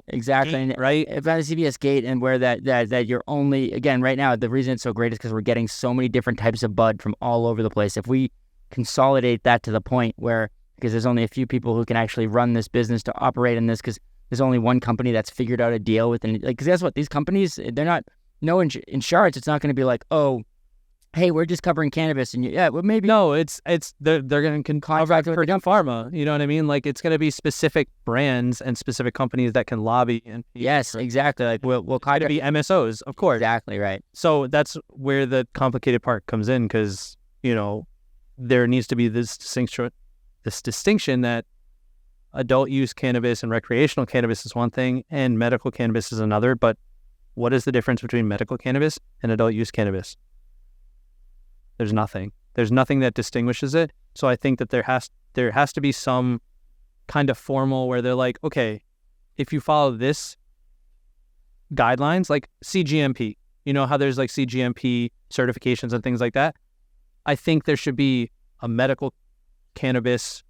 exactly, gate, right? If at a CVS gate, and where that you're only, again, right now, the reason it's so great is because we're getting so many different types of bud from all over the place. If we consolidate that to the point where, because there's only a few people who can actually run this business to operate in this, because there's only one company that's figured out a deal with, and because guess what, these companies, they're not, no insurance. It's not going to be like, oh, hey, we're just covering cannabis, and well, maybe no, they're going to contract for pharma. You know what I mean? Like, it's going to be specific brands and specific companies that can lobby. And yes, exactly. Like we'll kind of be MSOs, of course. Exactly right. So that's where the complicated part comes in, because there needs to be this distinction that adult use cannabis and recreational cannabis is one thing, and medical cannabis is another. But what is the difference between medical cannabis and adult use cannabis? There's nothing. There's nothing that distinguishes it. So I think that there has to be some kind of formal, where they're like, okay, if you follow this guidelines, like CGMP, how there's like CGMP certifications and things like that. I think there should be a medical cannabis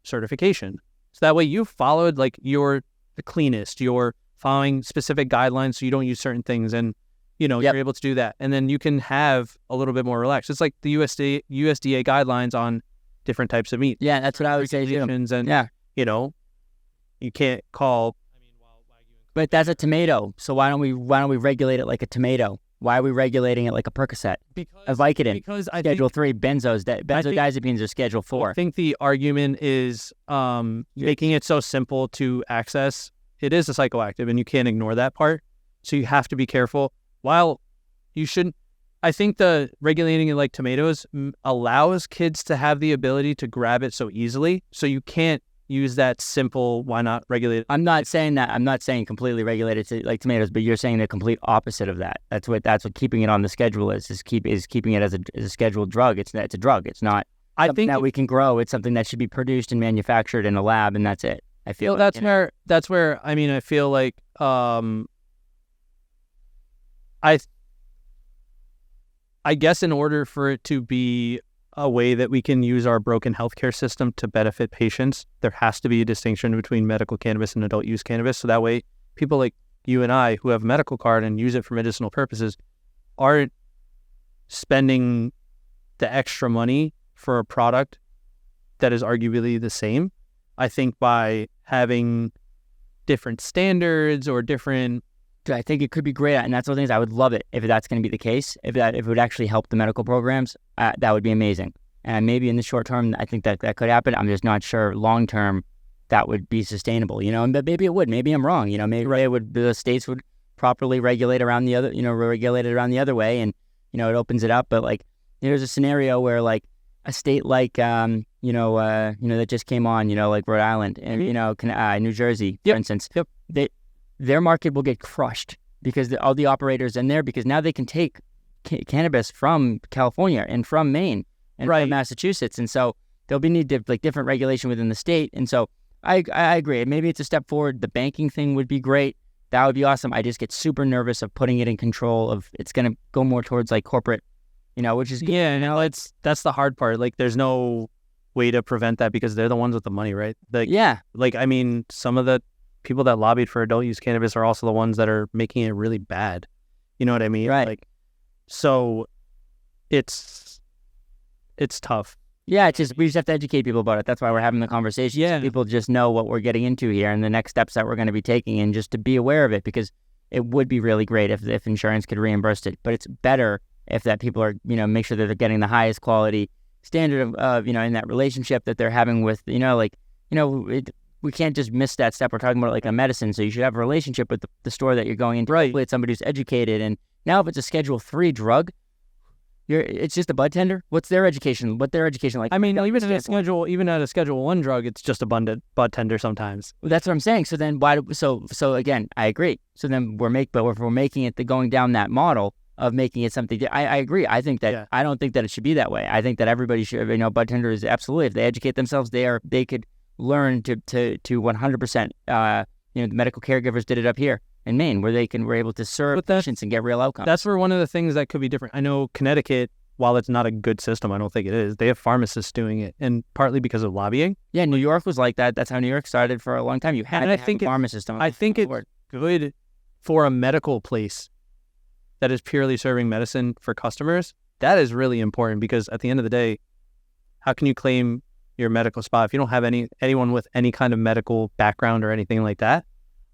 certification. So that way you followed, like, you're the cleanest, you're following specific guidelines so you don't use certain things, and you're able to do that. And then you can have a little bit more relaxed. It's like the USDA guidelines on different types of meat. Yeah, that's what I would say too. And, you can't call. But that's a tomato. So why don't we regulate it like a tomato? Why are we regulating it like a Percocet? A Vicodin. Because Schedule 3, benzodiazepines are Schedule 4. I think the argument is making it so simple to access. It is a psychoactive, and you can't ignore that part. So you have to be careful. While you shouldn't, I think the regulating it like tomatoes allows kids to have the ability to grab it so easily. So you can't use that simple, why not regulate it? I'm not saying that. I'm not saying completely regulate it like tomatoes, but you're saying the complete opposite of that. That's what keeping it on the schedule is keeping it as a scheduled drug. It's a drug. It's not something that we can grow. It's something that should be produced and manufactured in a lab, and that's it. I feel that's where I mean, I feel like I guess in order for it to be a way that we can use our broken healthcare system to benefit patients, there has to be a distinction between medical cannabis and adult use cannabis. So that way, people like you and I who have a medical card and use it for medicinal purposes aren't spending the extra money for a product that is arguably the same. I think by having different standards or different... I think it could be great, and that's one of the things I would love it if that's going to be the case. If it would actually help the medical programs, that would be amazing. And maybe in the short term, I think that could happen. I'm just not sure long term that would be sustainable. But maybe it would. Maybe I'm wrong. Maybe the states would properly regulate around the other, regulate it around the other way, and it opens it up. But like, there's a scenario where like a state like that just came on, like Rhode Island and New Jersey, for instance. Their market will get crushed because all the operators in there, because now they can take cannabis from California and from Maine and from Massachusetts, and so there'll be need to like different regulation within the state. And so I agree. Maybe it's a step forward. The banking thing would be great. That would be awesome. I just get super nervous of putting it in control of. It's going to go more towards like corporate, which is good. That's the hard part. Like, there's no way to prevent that because they're the ones with the money, right? I mean, some of the people that lobbied for adult use cannabis are also the ones that are making it really bad. You know what I mean? Right. So it's tough. Yeah, we just have to educate people about it. That's why we're having the conversation. Yeah. So people just know what we're getting into here and the next steps that we're going to be taking, and just to be aware of it, because it would be really great if insurance could reimburse it. But it's better if that people are, make sure that they're getting the highest quality standard of in that relationship that they're having with, we can't just miss that step. We're talking about like a medicine, so you should have a relationship with the store that you're going into. Right. Hopefully it's somebody who's educated. And now if it's a Schedule 3 drug, it's just a bud tender. What's their education? What their education like? I mean, even at a Schedule 1 drug, it's just a bud tender sometimes. Well, that's what I'm saying. So then so again, I agree. So then we're making it going down that model. of making it something. I agree. I think that I don't think that it should be that way. I think that everybody should, budtenders, absolutely, if they educate themselves, they could learn to 100%. The medical caregivers did it up here in Maine, where were able to serve patients and get real outcomes. That's where one of the things that could be different. I know Connecticut, while it's not a good system, I don't think it is, they have pharmacists doing it, and partly because of lobbying. Yeah, New York was like that. That's how New York started for a long time. You had to have a pharmacist. I think it's good for a medical place that is purely serving medicine for customers. That is really important, because at the end of the day, how can you claim your medical spot if you don't have anyone with any kind of medical background or anything like that?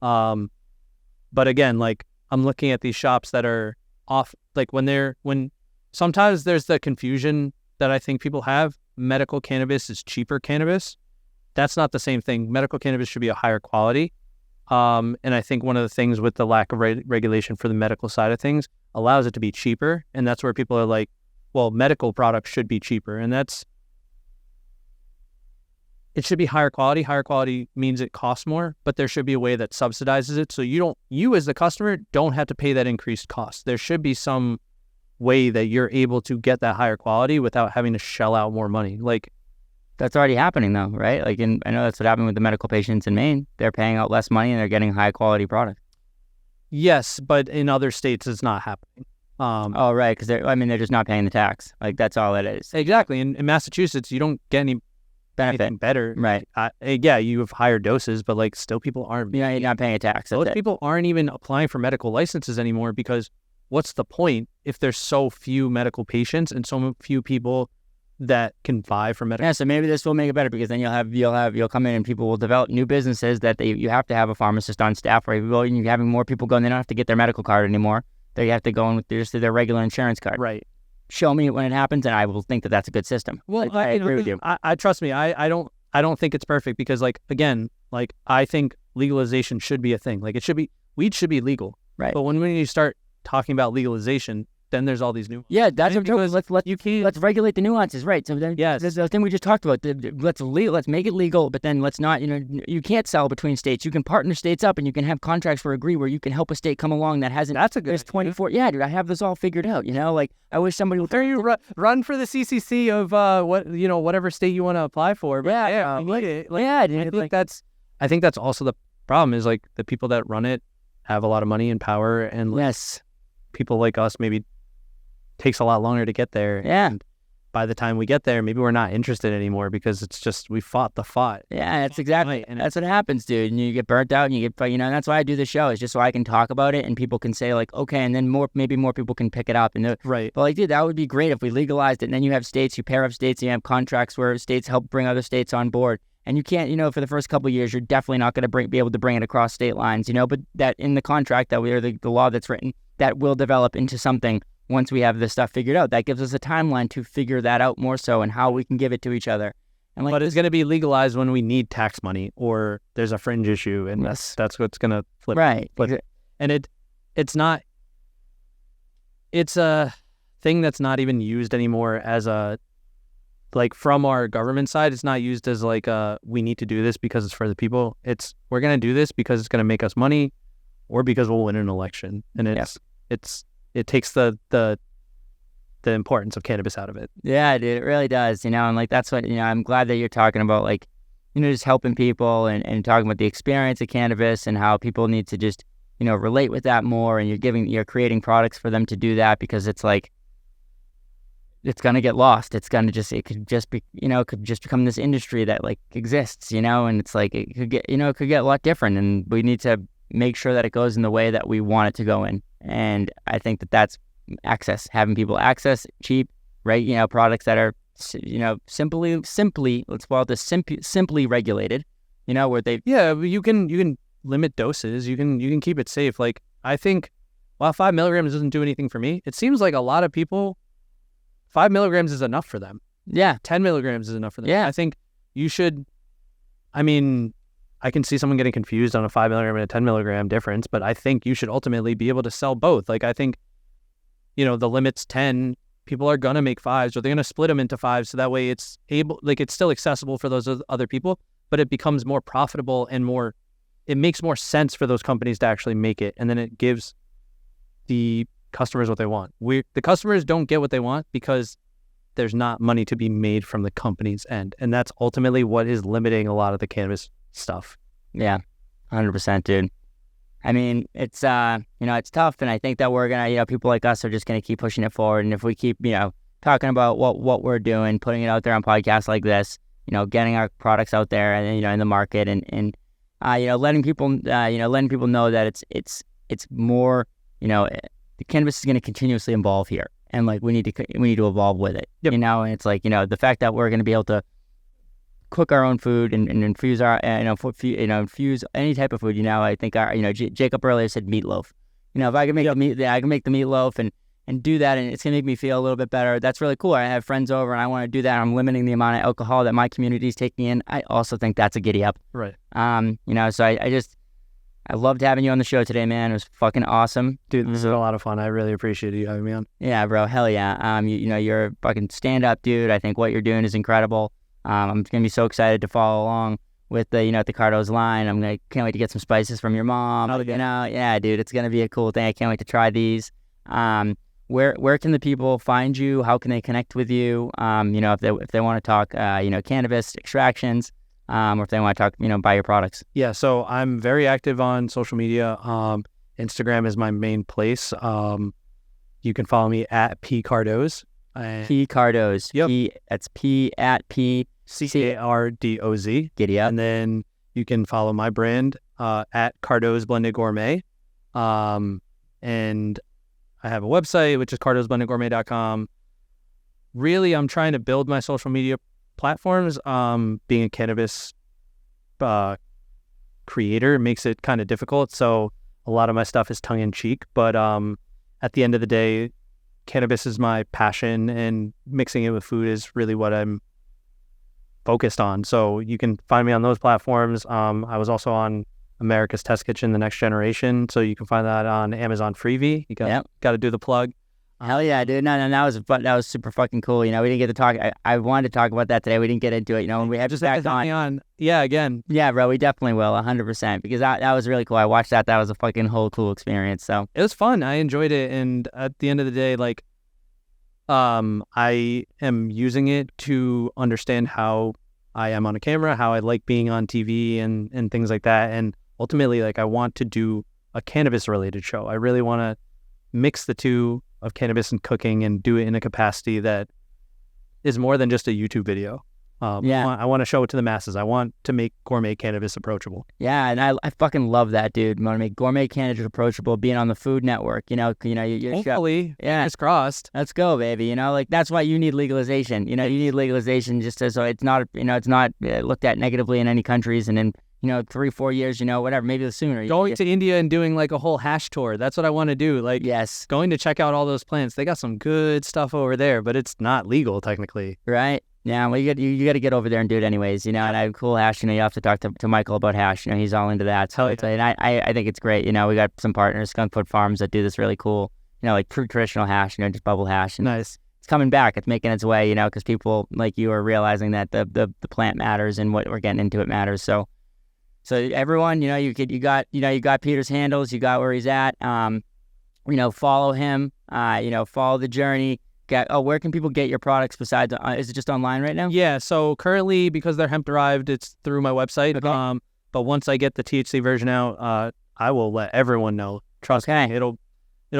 But again, like, I'm looking at these shops that are off, like when sometimes there's the confusion that I think people have. Medical cannabis is cheaper cannabis. That's not the same thing. Medical cannabis should be a higher quality. And I think one of the things with the lack of regulation for the medical side of things allows it to be cheaper. And that's where people are like, well, medical products should be cheaper. And it should be higher quality. Higher quality means it costs more, but there should be a way that subsidizes it. So you as the customer don't have to pay that increased cost. There should be some way that you're able to get that higher quality without having to shell out more money. Like, that's already happening though, right? Like, I know that's what happened with the medical patients in Maine. They're paying out less money and they're getting high quality product. Yes, but in other states it's not happening. Right, because they're just not paying the tax. Like, that's all it is. Exactly. In Massachusetts, you don't get any benefit better, right? You have higher doses, but like, still people aren't. Yeah, you're not paying a tax. Most people aren't even applying for medical licenses anymore, because what's the point if there's so few medical patients and so few people that can vie for medical? Yeah, so maybe this will make it better, because then you'll come in and people will develop new businesses that you have to have a pharmacist on staff, right? You're having more people going. They don't have to get their medical card anymore. They have to go in with just their regular insurance card. Right. Show me when it happens, and I will think that that's a good system. Well, I agree with you. I trust me. I don't think it's perfect, because like, again, like, I think legalization should be a thing. Like, weed should be legal. Right. But when you start talking about legalization, then there's all these new. Yeah, that's what I'm talking. Let's regulate the nuances, right? So then, there's the thing we just talked about. Let's make it legal, but then let's not. You can't sell between states. You can partner states up, and you can have contracts where you can help a state come along that hasn't. That's a good. There's 24. Yeah, dude, I have this all figured out. Like, I wish somebody would. Run for the CCC of whatever state you want to apply for. But I think that's also the problem, is like, the people that run it have a lot of money and power, and people like us maybe takes a lot longer to get there. Yeah. And by the time we get there, maybe we're not interested anymore, because it's just, we fought the fight. Yeah, that's exactly. And that's what happens, dude. And you get burnt out, and you get, and that's why I do the show, is just so I can talk about it and people can say like, okay, and then maybe more people can pick it up. And right. But like, dude, that would be great if we legalized it, and then you have states, you pair up states, and you have contracts where states help bring other states on board. And you can't, for the first couple of years, you're definitely not going to be able to bring it across state lines, but that in the contract the law that's written, that will develop into something once we have this stuff figured out. That gives us a timeline to figure that out more so, and how we can give it to each other. And but it's going to be legalized when we need tax money, or there's a fringe issue, and that's what's going to flip. Right. And it's a thing that's not even used anymore as a, like, from our government side. It's not used as like, we need to do this because it's for the people. We're going to do this because it's going to make us money, or because we'll win an election. And it takes the importance of cannabis out of it. Yeah, dude, it really does. And like, that's what, I'm glad that you're talking about, like, just helping people and talking about the experience of cannabis, and how people need to just, relate with that more. And you're creating products for them to do that, because it's like, it's going to get lost. It could just become this industry that like exists, and it's like, it could get a lot different, and we need to make sure that it goes in the way that we want it to go in. And I think that's access, having people access cheap, right? Products that are, simply, let's call it this, simply regulated, where they. Yeah, you can limit doses. You can keep it safe. Like, I think, while 5 milligrams doesn't do anything for me, it seems like a lot of people, 5 milligrams is enough for them. Yeah. 10 milligrams is enough for them. Yeah. I think you should, I can see someone getting confused on a 5 milligram and a 10 milligram difference, but I think you should ultimately be able to sell both. Like, I think, the limit's 10, people are going to make 5s, or they're going to split them into 5s, so that way it's still accessible for those other people, but it becomes more profitable and it makes more sense for those companies to actually make it. And then it gives the customers what they want. The customers don't get what they want because there's not money to be made from the company's end. And that's ultimately what is limiting a lot of the cannabis stuff. Yeah, 100%, dude. I mean, it's, it's tough. And I think that we're going to, people like us are just going to keep pushing it forward. And if we keep, talking about what we're doing, putting it out there on podcasts like this, getting our products out there and, in the market and letting people know that it's more, the cannabis is going to continuously evolve here. And like, we need to evolve with it, Yep. and it's like, the fact that we're going to be able to cook our own food and infuse our, infuse any type of food, I think Jacob earlier said meatloaf. If I can make I can make the meatloaf and do that, and it's going to make me feel a little bit better. That's really cool. I have friends over and I want to do that. I'm limiting the amount of alcohol that my community is taking in. I also think that's a giddy up. Right. So I loved having you on the show today, man. It was fucking awesome. Dude, this is a lot of fun. I really appreciate you having me on. Yeah, bro. Hell yeah. You're a fucking stand-up dude. I think what you're doing is incredible. I'm going to be so excited to follow along with the, the Cardoz line. Can't wait to get some spices from your mom. Oh, yeah. Yeah, dude, it's going to be a cool thing. I can't wait to try these. Where can the people find you? How can they connect with you? If they want to talk, cannabis extractions, or if they want to talk, buy your products. Yeah, so I'm very active on social media. Instagram is my main place. You can follow me at P Cardoz. P Cardoz. Yep. That's P at P Cardoz. Giddy up. And then you can follow my brand at Cardoz Blended Gourmet. And I have a website, which is cardozblendedgourmet.com. Really, I'm trying to build my social media platforms. Being a cannabis creator makes it kind of difficult. So a lot of my stuff is tongue-in-cheek. But at the end of the day, cannabis is my passion, and mixing it with food is really what I'm focused on. So you can find me on those platforms. I was also on America's Test Kitchen, The Next Generation. So you can find that on Amazon Freebie. You got to do the plug. Hell yeah, dude. No, that was super fucking cool. We didn't get to talk. I wanted to talk about that today. We didn't get into it. When we had just back on. Yeah, again. Yeah, bro, we definitely will, 100%, because that was really cool. I watched that. That was a fucking whole cool experience. So it was fun. I enjoyed it. And at the end of the day, I am using it to understand how I am on a camera, how I like being on TV and things like that. And ultimately, I want to do a cannabis-related show. I really want to mix the two of cannabis and cooking and do it in a capacity that is more than just a YouTube video. I want to show it to the masses. I want to make gourmet cannabis approachable. Yeah, and I fucking love that, dude. I want to make gourmet cannabis approachable, being on the Food Network. Hopefully, yeah, it's crossed. Let's go, baby. That's why you need legalization. You need legalization just so it's not, it's not looked at negatively in any countries, and in 3-4 years, whatever, maybe sooner. Going to India and doing a whole hash tour. That's what I want to do. Yes, going to check out all those plants. They got some good stuff over there, but it's not legal technically. Right. Yeah, well, you got to get over there and do it anyways, And I have cool hash. You have to talk to Michael about hash. He's all into that. So and I think it's great. We got some partners, Skunk Foot Farms, that do this really cool. True traditional hash. Just bubble hash. And nice. It's coming back. It's making its way. Because people like you are realizing that the plant matters and what we're getting into it matters. So everyone, you got Peter's handles. You got where he's at. Follow him. Follow the journey. Where can people get your products besides? Is it just online right now? Yeah. So currently, because they're hemp derived, it's through my website. Okay. But once I get the THC version out, I will let everyone know. Trust me, it'll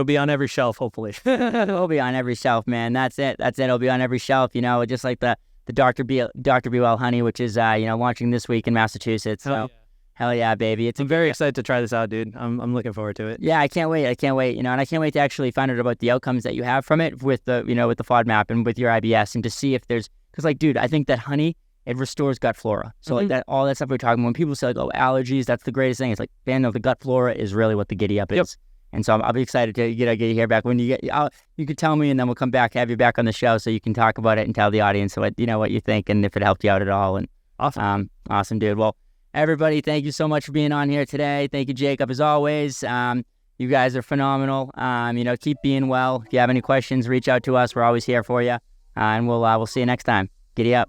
be on every shelf. Hopefully, it'll be on every shelf, man. That's it. It'll be on every shelf. Just like the Dr. BeeWell honey, which is launching this week in Massachusetts. So. Hell yeah, baby. I'm very excited to try this out, dude. I'm looking forward to it. Yeah, I can't wait. And I can't wait to actually find out about the outcomes that you have from it with the, with the FODMAP and with your IBS, and to see if there's, because dude, I think that honey, it restores gut flora. So that, all that stuff we're talking about, when people say allergies, that's the greatest thing. It's man, no, the gut flora is really what the giddy up is. Yep. And so I'll be excited to get you here back. When you get, you could tell me, and then we'll come back, have you back on the show so you can talk about it and tell the audience what you think and if it helped you out at all. And awesome. Awesome, dude. Well, everybody, thank you so much for being on here today. Thank you, Jacob, as always. You guys are phenomenal. Keep being well. If you have any questions, reach out to us. We're always here for you. And we'll see you next time. Giddy up.